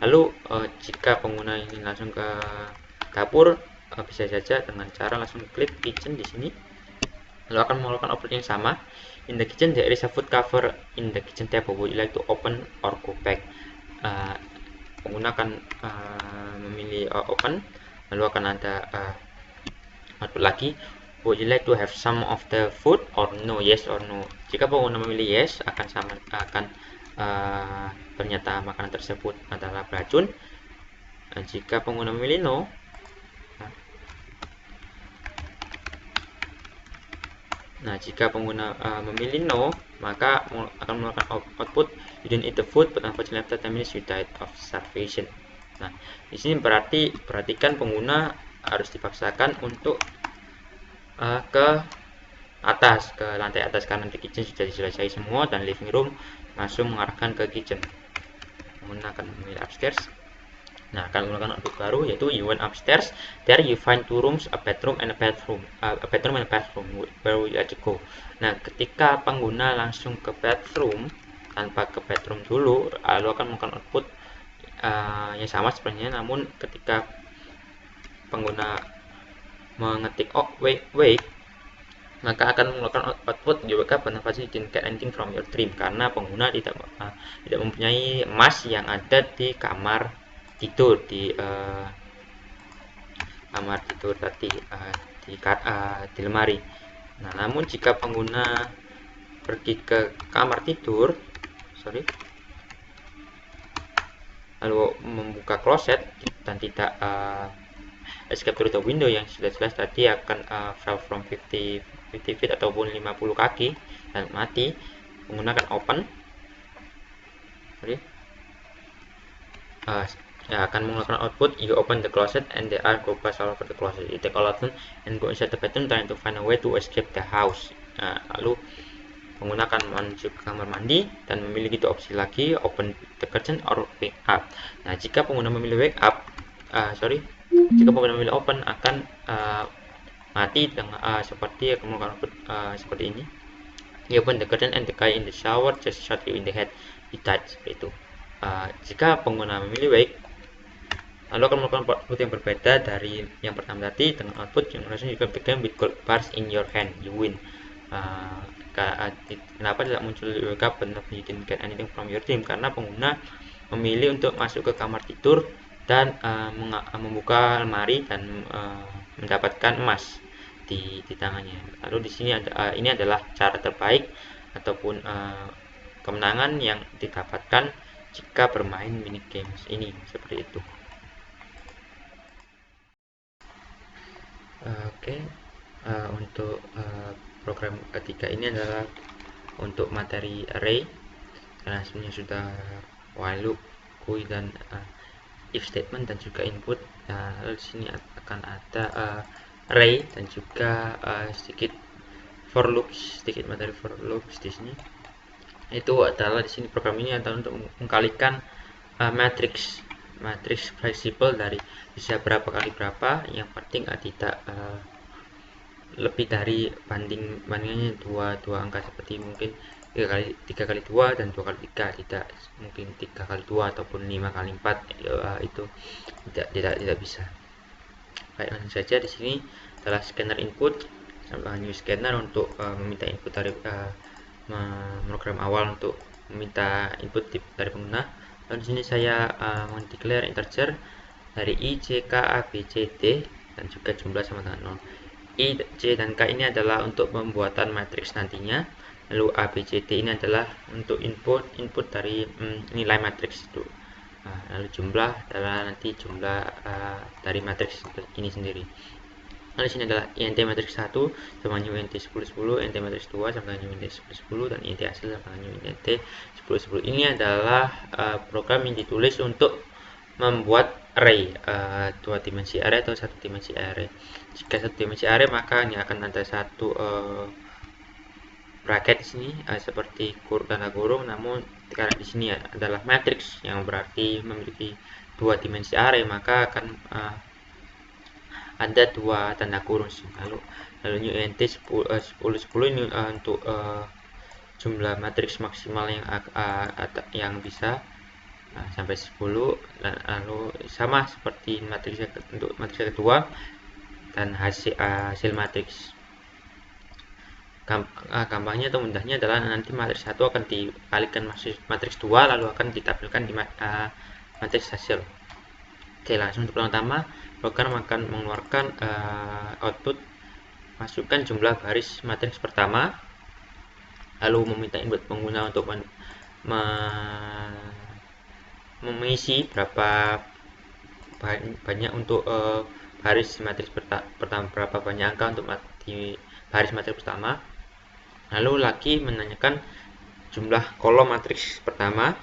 Lalu jika pengguna ingin langsung ke dapur, bisa saja dengan cara langsung klik kitchen di sini. Lalu akan melakukan output yang sama. In the kitchen there is a food cover in the kitchen table. Would you like to open or go back? Pengguna akan memilih open, lalu akan ada output lagi. Would you like to have some of the food or no? Yes or no. Jika pengguna memilih yes, akan ternyata makanan tersebut adalah beracun. Jika pengguna memilih no, jika pengguna memilih no, maka akan melakukan output you didn't eat the food but unfortunately after 10 minutes you died of starvation. Nah, di sini perhatikan pengguna harus dipaksakan untuk ke atas, ke lantai atas, karena di kitchen sudah diselesai semua dan living room langsung mengarahkan ke kitchen. Pengguna akan memilih upstairs. Nah, akan menggunakan output baru, yaitu you went upstairs. There you find 2 rooms, a bedroom and a bathroom. Where would you like to go? Nah, ketika pengguna langsung ke bedroom tanpa ke bedroom dulu, lalu akan menggunakan output yang sama sebenarnya, namun ketika pengguna mengetik wake, maka akan mengeluarkan output you wake up but you didn't get anything from your dream, karena pengguna tidak mempunyai emas yang ada di kamar tidur, di kamar tidur tadi, di lemari. Nah, namun jika pengguna pergi ke kamar tidur, lalu membuka kloset dan tidak escape through the window yang sudah jelas tadi, akan fall from 50 feet ataupun 50 kaki dan mati, menggunakan open. Akan menggunakan output you open the closet and there are groups all over the closet. You take all of them and go inside the bedroom trying to find a way to escape the house. Lalu pengguna akan menuju ke kamar mandi dan memiliki 2 opsi lagi, open the curtain or wake up. Nah, jika pengguna memilih wake up, jika pengguna memilih open, akan mati dengan seperti akan melakukan output seperti ini. You open the curtain and the guy in the shower just shot you in the head. He died. Seperti itu. Jika pengguna memilih wake, lalu akan melakukan output yang berbeda dari yang pertama tadi, dengan output yang langsung juga begin with gold bars in your hand, you win. Kenapa tidak muncul wake up but you didn't get anything from your dream? Karena pengguna memilih untuk masuk ke kamar tidur dan membuka lemari dan mendapatkan emas di tangannya. Lalu di sini ini adalah cara terbaik ataupun kemenangan yang didapatkan jika bermain mini games ini, seperti itu. Untuk program ketiga ini adalah untuk materi array, karena sebenarnya sudah while loop, GUI, dan if statement dan juga input. Lalu di sini akan ada array dan juga sedikit for loops, sedikit materi for loops di sini. Itu adalah di sini program ini adalah untuk mengkalikan matrix fleksibel dari bisa berapa kali berapa, yang penting tidak lebih dari bandingannya dua angka, seperti mungkin 3 kali 2 dan 2 kali 3, tidak mungkin 3 kali 2 ataupun 5 kali 4, itu tidak bisa. Baik, langsung saja. Di sini adalah scanner input, new scanner untuk meminta input dari program awal untuk meminta input dari pengguna. Lalu di sini saya mendeclare integer dari I, J, K, A, B, C, D dan juga jumlah sama dengan 0. I, J, dan K ini adalah untuk pembuatan matriks nantinya. Lalu A, B, C, D ini adalah untuk input dari nilai matriks itu. Lalu jumlah adalah nanti jumlah dari matriks ini sendiri. Lalu di sini adalah INT matriks 1 sama new INT 10 10, INT matriks 2 sama new INT 10 10, dan INT hasil sama new INT 10 10. Ini adalah program yang ditulis untuk membuat array, dua dimensi array atau satu dimensi array. Jika satu dimensi array, maka ini akan ada satu bracket di sini seperti tanda kurung, namun karena di sini adalah matriks yang berarti memiliki dua dimensi array, maka akan ada dua tanda kurung. Lalu new int 10 10 ini untuk jumlah matriks maksimal yang bisa sampai 10, dan lalu sama seperti matriks untuk matriks kedua dan hasil matriks. Gampangnya atau mudahnya adalah nanti matriks 1 akan dikalikan matriks 2, lalu akan ditampilkan di matriks hasil. Oke, langsung untuk pertama, program akan mengeluarkan output masukkan jumlah baris matriks pertama, lalu meminta input pengguna untuk mengisi berapa banyak untuk baris matriks pertama, berapa banyak angka untuk di baris matriks pertama. Lalu lagi menanyakan jumlah kolom matriks pertama,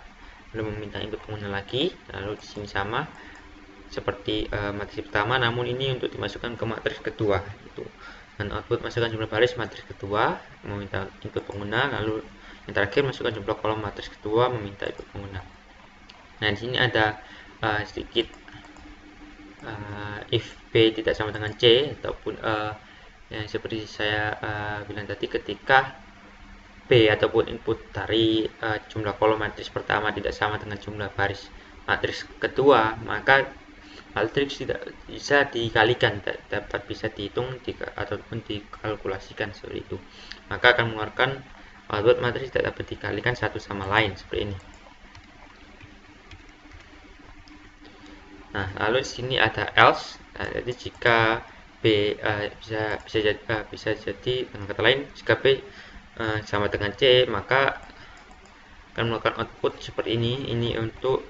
lalu meminta input pengguna lagi. Lalu di sini sama seperti matriks pertama, namun ini untuk dimasukkan ke matriks kedua itu. Dan output masukkan jumlah baris matriks kedua, meminta input pengguna. Lalu yang terakhir masukkan jumlah kolom matriks kedua, meminta input pengguna. Nah, di sini ada sedikit if B tidak sama dengan C, ataupun yang seperti saya bilang tadi, ketika B ataupun input dari jumlah kolom matriks pertama tidak sama dengan jumlah baris matriks kedua, maka matriks tidak bisa dikalikan, dapat bisa dihitung ataupun dikalkulasikan seperti itu. Maka akan mengeluarkan output matriks tidak dapat dikalikan satu sama lain seperti ini. Nah, lalu di sini ada else. Jadi jika B bisa jadi dengan kata lain, jika B sama dengan C, maka akan melakukan output seperti ini. Ini untuk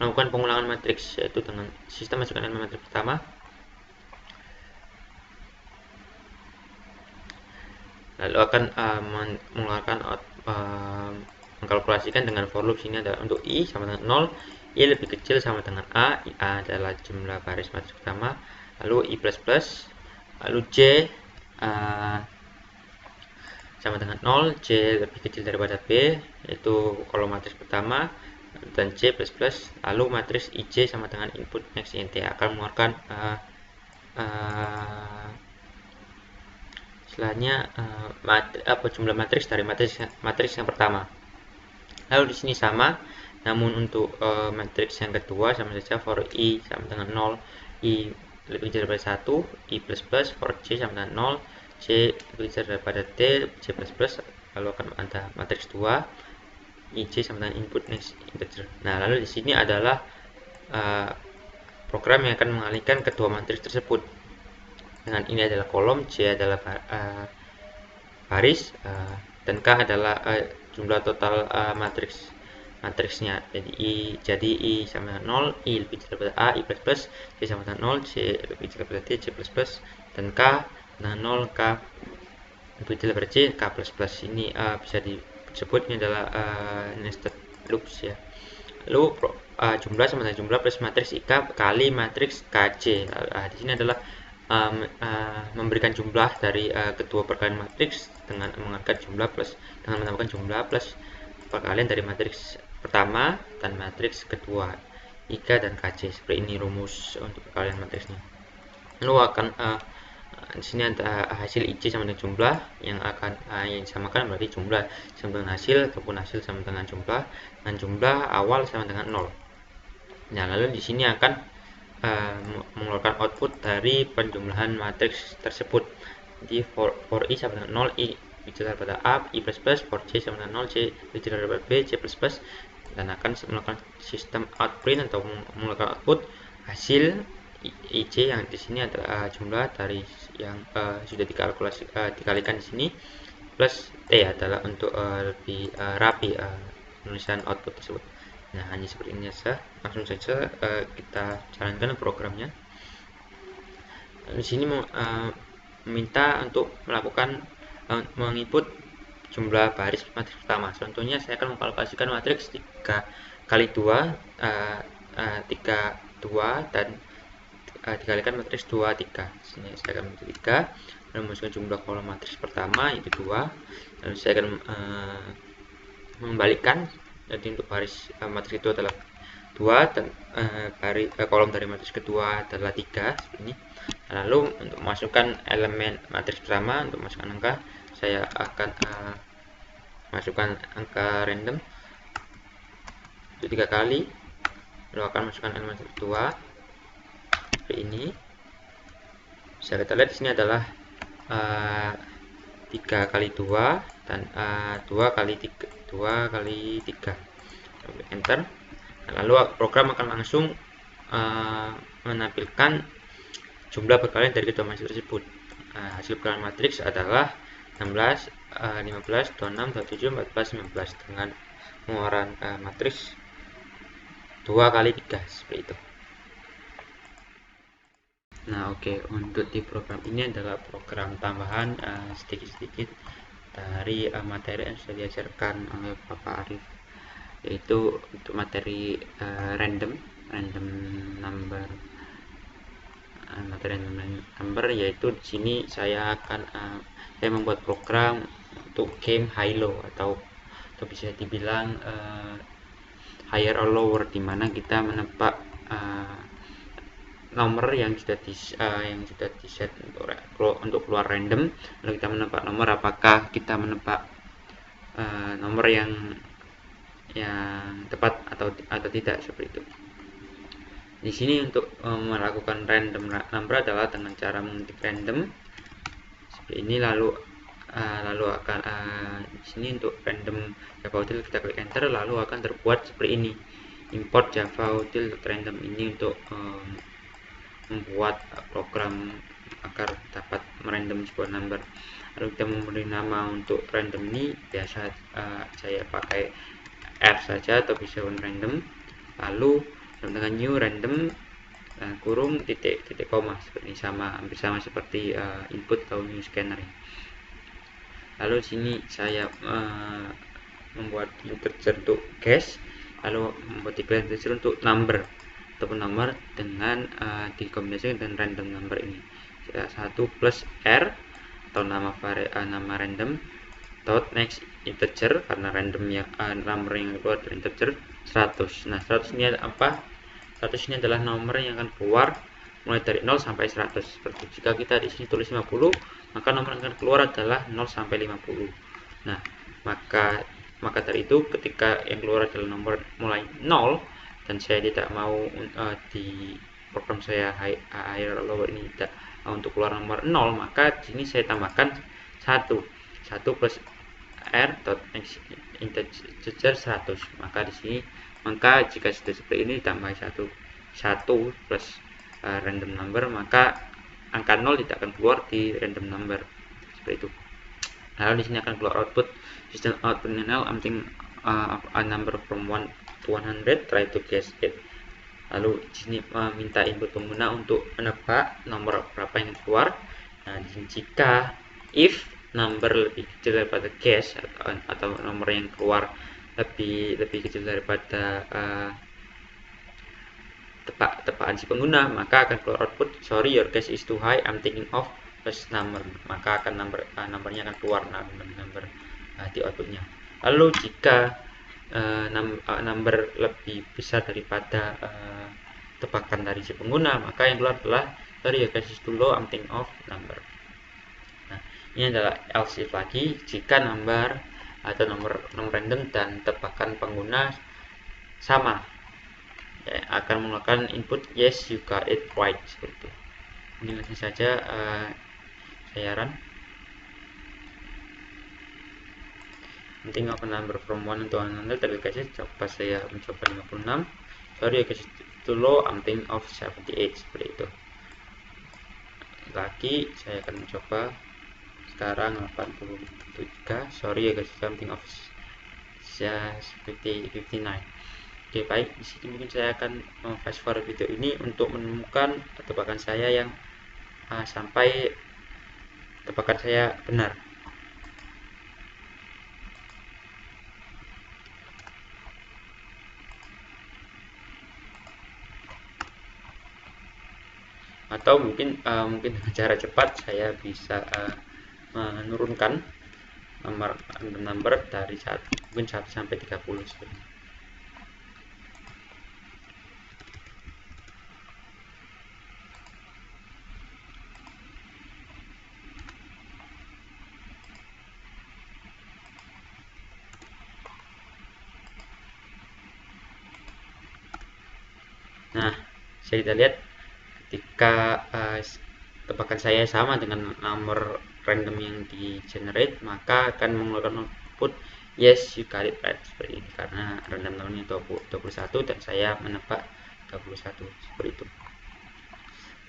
melakukan pengulangan matriks, yaitu dengan sistem masukkan elemen matriks pertama, lalu akan mengeluarkan mengkalkulasikan dengan for loop. Sini adalah untuk I sama dengan 0, I lebih kecil sama dengan A, A adalah jumlah baris matriks pertama, lalu I++, lalu J sama dengan 0, J lebih kecil daripada B, yaitu kolom matriks pertama, dan J++, lalu matriks IJ sama dengan input next int, akan mengeluarkan istilahnya jumlah matriks dari matriks yang pertama. Lalu di sini sama, namun untuk matriks yang kedua sama saja, for I sama dengan 0, I lebih kecil daripada 1, I++, for J sama dengan 0, J lebih kecil daripada D, J++, lalu akan ada matriks 2, IJ sama dengan input next integer. Nah, lalu di sini adalah program yang akan mengalihkan kedua matriks tersebut. Dengan ini adalah kolom, J adalah baris, dan K adalah jumlah total matriksnya. Jadi I sama dengan 0, I lebih kecil daripada A, I++, J sama dengan 0, J lebih kecil daripada D, J++, dan K dengan 0, K lebih kecil daripada J, K++. Ini bisa disebut ini adalah nested loops ya. Lalu jumlah sama dengan jumlah plus matriks IK kali matriks KJ. Di sini adalah memberikan jumlah dari kedua perkalian matriks dengan mengangkat jumlah plus dengan menambahkan jumlah plus perkalian dari matriks pertama dan matriks kedua IK dan KJ. Seperti ini rumus untuk perkalian matriksnya. Lalu akan di sini ada hasil IJ sama dengan jumlah yang akan yang disamakan, berarti jumlah sama dengan hasil ataupun hasil sama dengan jumlah, dan jumlah awal sama dengan 0. Nah, lalu di sini akan mengeluarkan output dari penjumlahan matriks tersebut. Jadi for I sama dengan 0, I lebih kecil daripada A, I++, for J sama dengan 0, J lebih kecil daripada B, J++, dan akan melakukan sistem outprint atau mengeluarkan output hasil IJ yang di sini adalah jumlah dari yang sudah dikalikan di sini plus T adalah untuk lebih rapi penulisan output tersebut. Nah, hanya seperti ini saja. Langsung saja kita jalankan programnya. Di sini meminta untuk melakukan menginput jumlah baris matriks pertama. Contohnya saya akan mengkalkulasikan matriks 3 kali 2 3 2 dan dikalikan matriks 2 3. Sini saya akan mencari 3 dan memasukkan jumlah kolom matriks pertama yaitu 2. Lalu saya akan membalikkan, jadi untuk baris matriks itu adalah 2 dan kolom dari matriks kedua adalah 3 seperti ini. Lalu untuk masukkan elemen matriks pertama, untuk masukkan angka saya akan masukkan angka random itu 3 kali, lalu akan masukkan elemen kedua seperti ini. Bisa kita lihat di sini adalah 3 kali 2 dan 2 kali 3 enter. Lalu program akan langsung menampilkan jumlah perkalian dari kedua matriks tersebut. Hasil perkalian matriks adalah 16, 15, 26, 27, 14, 15 dengan pengeluaran matriks 2 kali 3 seperti itu. Nah, oke, untuk di program ini adalah program tambahan sedikit-sedikit dari materi yang sudah diajarkan oleh Bapak Arif, yaitu untuk materi random number, yaitu di sini saya akan saya membuat program untuk game high-low atau bisa dibilang higher or lower, di mana kita menebak nomor yang sudah di set untuk keluar random. Lalu kita menebak nomor, apakah kita menebak nomor yang tepat atau tidak, seperti itu. Di sini untuk melakukan random number adalah dengan cara mengetik random seperti ini, lalu akan di sini untuk random Java util kita klik enter, lalu akan terbuat seperti ini. Import Java util random ini untuk membuat program agar dapat merandom sebuah number. Lalu kita memberi nama untuk random ini, biasa saya pakai R saja atau bisa random. Lalu dengan new random kurung titik koma, seperti ini, hampir sama seperti input atau new scanner. Lalu sini saya membuat integer untuk guess, lalu membuat integer untuk number ataupun nomor dengan dikombinasikan dengan random number ini. 1 plus R atau nama random dot next integer, karena random yang number yang keluar dari integer 100. Nah, 100 ini apa? 100 ini adalah nomor yang akan keluar mulai dari 0 sampai 100. Seperti jika kita di sini tulis 50, maka nomor yang akan keluar adalah 0 sampai 50. Nah, maka dari itu ketika yang keluar adalah nomor mulai 0 dan saya tidak mau di program saya higher or lower ini tidak untuk keluar nomor 0, maka di sini saya tambahkan 1 plus R dot integer 100. Maka di sini, jika sudah seperti ini ditambah 1 plus random number, maka angka 0 tidak akan keluar di random number, seperti itu. Lalu di sini akan keluar output system output nil, something a number from 1 to 100, try to guess it. Lalu di sini meminta input pengguna untuk menebak nomor berapa yang keluar. Nah, di sini jika if number lebih kecil daripada guess atau nomor yang keluar lebih kecil daripada tebakan si pengguna, maka akan keluar output sorry your guess is too high, I'm thinking of plus number. Maka akan nomornya akan keluar number di outputnya. Lalu jika number lebih besar daripada tebakan dari si pengguna, maka yang keluar adalah sorry your guess is too low, I'm thinking of number. Nah, ini adalah else if lagi jika number atau nomor random dan tebakan pengguna sama, akan menggunakan input yes you got it right, seperti itu. Ini langsung saja saya run. Penting open number from 1 to 100, tapi guys coba saya mencoba 56, sorry guys itu low, I'm thinking of 78, seperti itu. Lagi saya akan mencoba sekarang 83, sorry ya guys, something of 59. Oke, baik, di sini mungkin saya akan fast forward video ini untuk menemukan tebakan saya yang sampai tebakan saya benar. Atau mungkin dengan cara cepat saya bisa menurunkan number dari mungkin 1 sampai 30 seperti. Nah, bisa kita lihat ketika tebakan saya sama dengan nomor random yang di generate, maka akan mengeluarkan output yes you got it right seperti ini, karena random numbernya 21 dan saya menebak 21 seperti itu.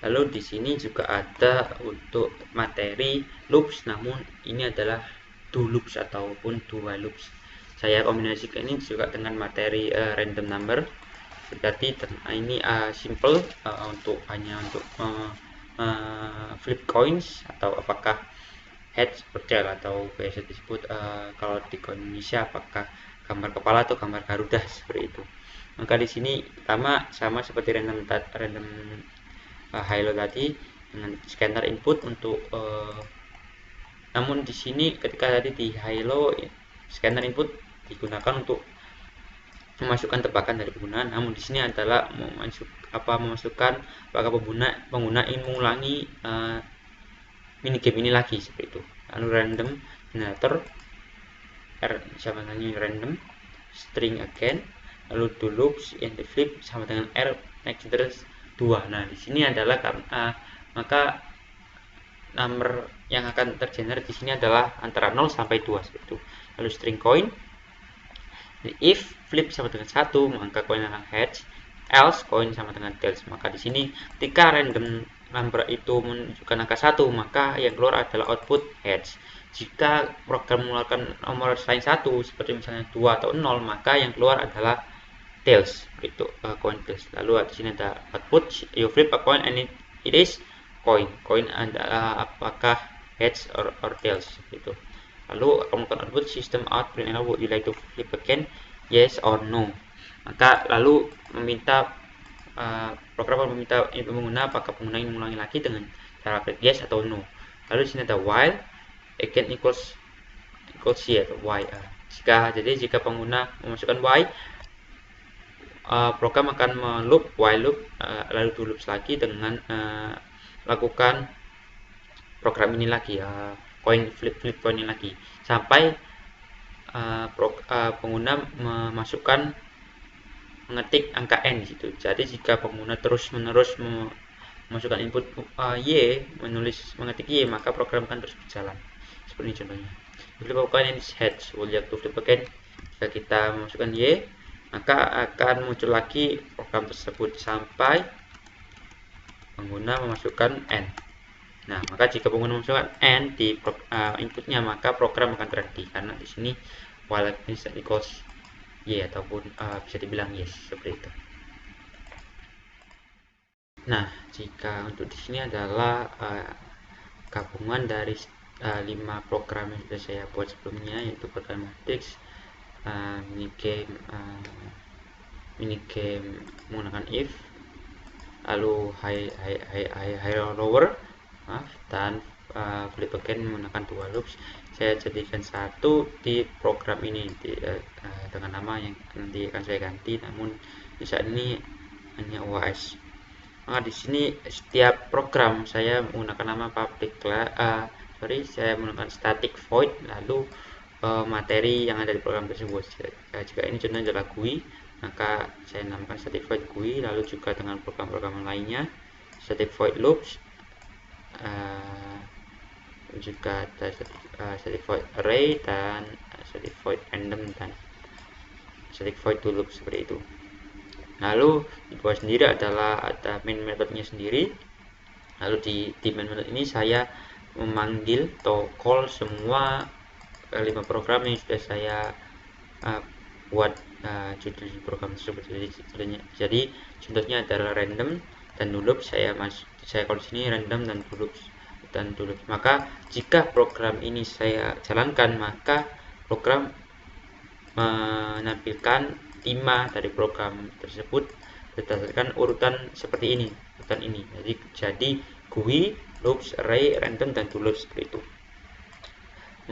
Lalu di sini juga ada untuk materi loops, namun ini adalah do loops ataupun do while loops. Saya kombinasikan ini juga dengan materi random number. Berarti ini simple hanya untuk flip coins, atau apakah heads or tail, atau biasa disebut kalau di Indonesia apakah gambar kepala atau gambar Garuda seperti itu. Maka di sini pertama sama seperti random high-low tadi dengan scanner input untuk namun di sini ketika tadi di high-low scanner input digunakan untuk memasukkan tebakan dari pengguna, namun di sini adalah memasukkan apakah pengguna ingin mengulangi minigame ini lagi seperti itu. Lalu random generator R sama dengan random string again, lalu do loops in the flip sama dengan R next address 2. Nah, di sini adalah maka nomor yang akan tergenerate di sini adalah antara 0 sampai 2 seperti itu. Lalu string coin, if flip sama dengan 1 maka koin adalah heads, else koin sama dengan tails. Maka di sini ketika random number itu menunjukkan angka 1 maka yang keluar adalah output heads. Jika program mengeluarkan nomor selain 1 seperti misalnya 2 atau 0 maka yang keluar adalah tails, itu coin tails. Lalu di sini ada output you flip a coin and it is coin adalah apakah heads or tails itu. Lalu kemudian output system out print would you like to flip again, yes or no. Maka lalu meminta program meminta pengguna apakah pengguna ingin mengulangi lagi dengan cara klik yes atau no. Lalu di sini ada while again equals y atau y. Jika pengguna memasukkan y, program akan meloop while loop lalu do loops lagi dengan lakukan program ini lagi, coin flip coin ini lagi sampai pengguna mengetik angka n di situ. Jadi jika pengguna terus-menerus memasukkan input y, mengetik y, maka program akan terus berjalan. Seperti ini contohnya. Flip a coin and its heads will you like to flip again. Jika kita memasukkan y, maka akan muncul lagi program tersebut sampai pengguna memasukkan n. Nah, maka jika pengguna memasukkan n di inputnya, maka program akan terhenti karena di sini while equals y ataupun bisa dibilang yes seperti itu. Nah, jika untuk di sini adalah gabungan dari 5 program yang sudah saya buat sebelumnya, yaitu program matrix, minigame menggunakan if, lalu high lower dan flip again menggunakan dua loops. Saya jadikan satu di program ini dengan nama yang nanti akan saya ganti, namun di saat ini hanya OAS. Maka di sini setiap program saya menggunakan nama public saya menggunakan static void, lalu materi yang ada di program tersebut. Jika ini contohnya adalah GUI, maka saya namakan static void GUI, lalu juga dengan program-program lainnya static void loops, juga ada static void array dan static void random dan static void to loop seperti itu. Lalu di bawah sendiri adalah ada main methodnya sendiri. Lalu di main method ini saya memanggil atau call semua 5 program yang sudah saya buat judul program tersebut. Jadi contohnya adalah random dan do loop. Saya saya kalau di sini random dan tulus. Maka jika program ini saya jalankan, maka program menampilkan 5 dari program tersebut berdasarkan urutan seperti ini, urutan ini. Jadi GUI, loops, array, random, dan tulus seperti itu.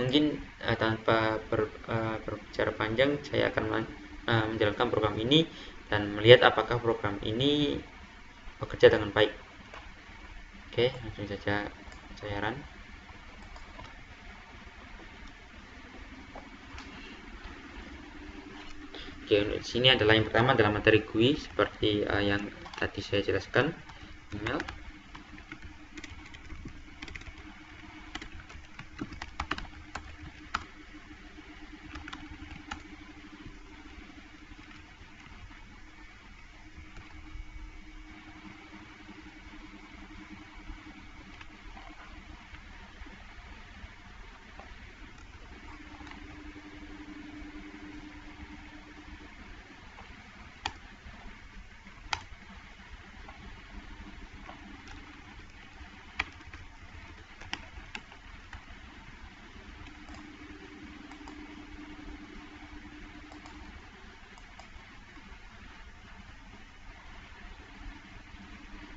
Mungkin tanpa berbicara panjang, saya akan menjalankan program ini dan melihat apakah program ini bekerja dengan baik. Oke, langsung saja saya run. Oke, di sini adalah yang pertama adalah materi GUI seperti yang tadi saya jelaskan, email.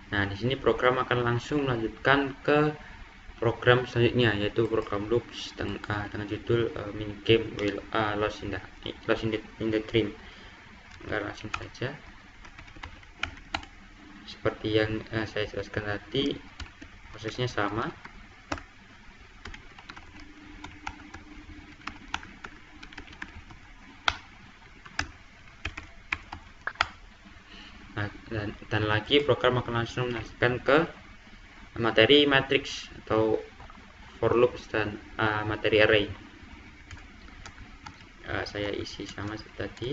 Nah, di sini program akan langsung melanjutkan ke program selanjutnya, yaitu program loops dengan judul min game will lost in the dream. Langsung saja seperti yang saya jelaskan tadi, prosesnya sama. Nah, dan lagi program akan langsung melanjutkan ke materi matrix atau for loops dan materi array. Saya isi sama seperti tadi.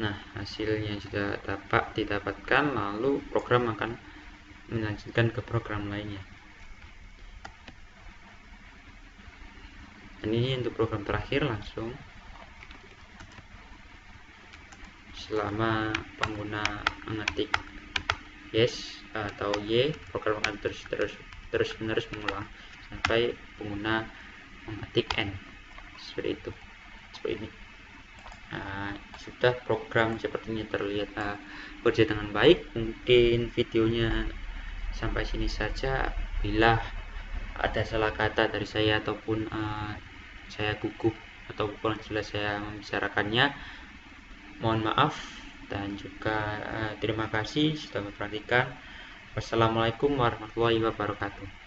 Nah, hasilnya sudah didapatkan, lalu program akan melanjutkan ke program lainnya. Dan ini untuk program terakhir, langsung selama pengguna mengetik yes atau y, program akan terus menerus mengulang sampai pengguna mengetik n, seperti itu, seperti ini. Sudah program sepertinya terlihat bekerja dengan baik. Mungkin videonya sampai sini saja. Bila ada salah kata dari saya ataupun saya gugup atau kurang jelas saya membicarakannya, mohon maaf, dan juga terima kasih sudah memperhatikan. Wassalamualaikum warahmatullahi wabarakatuh.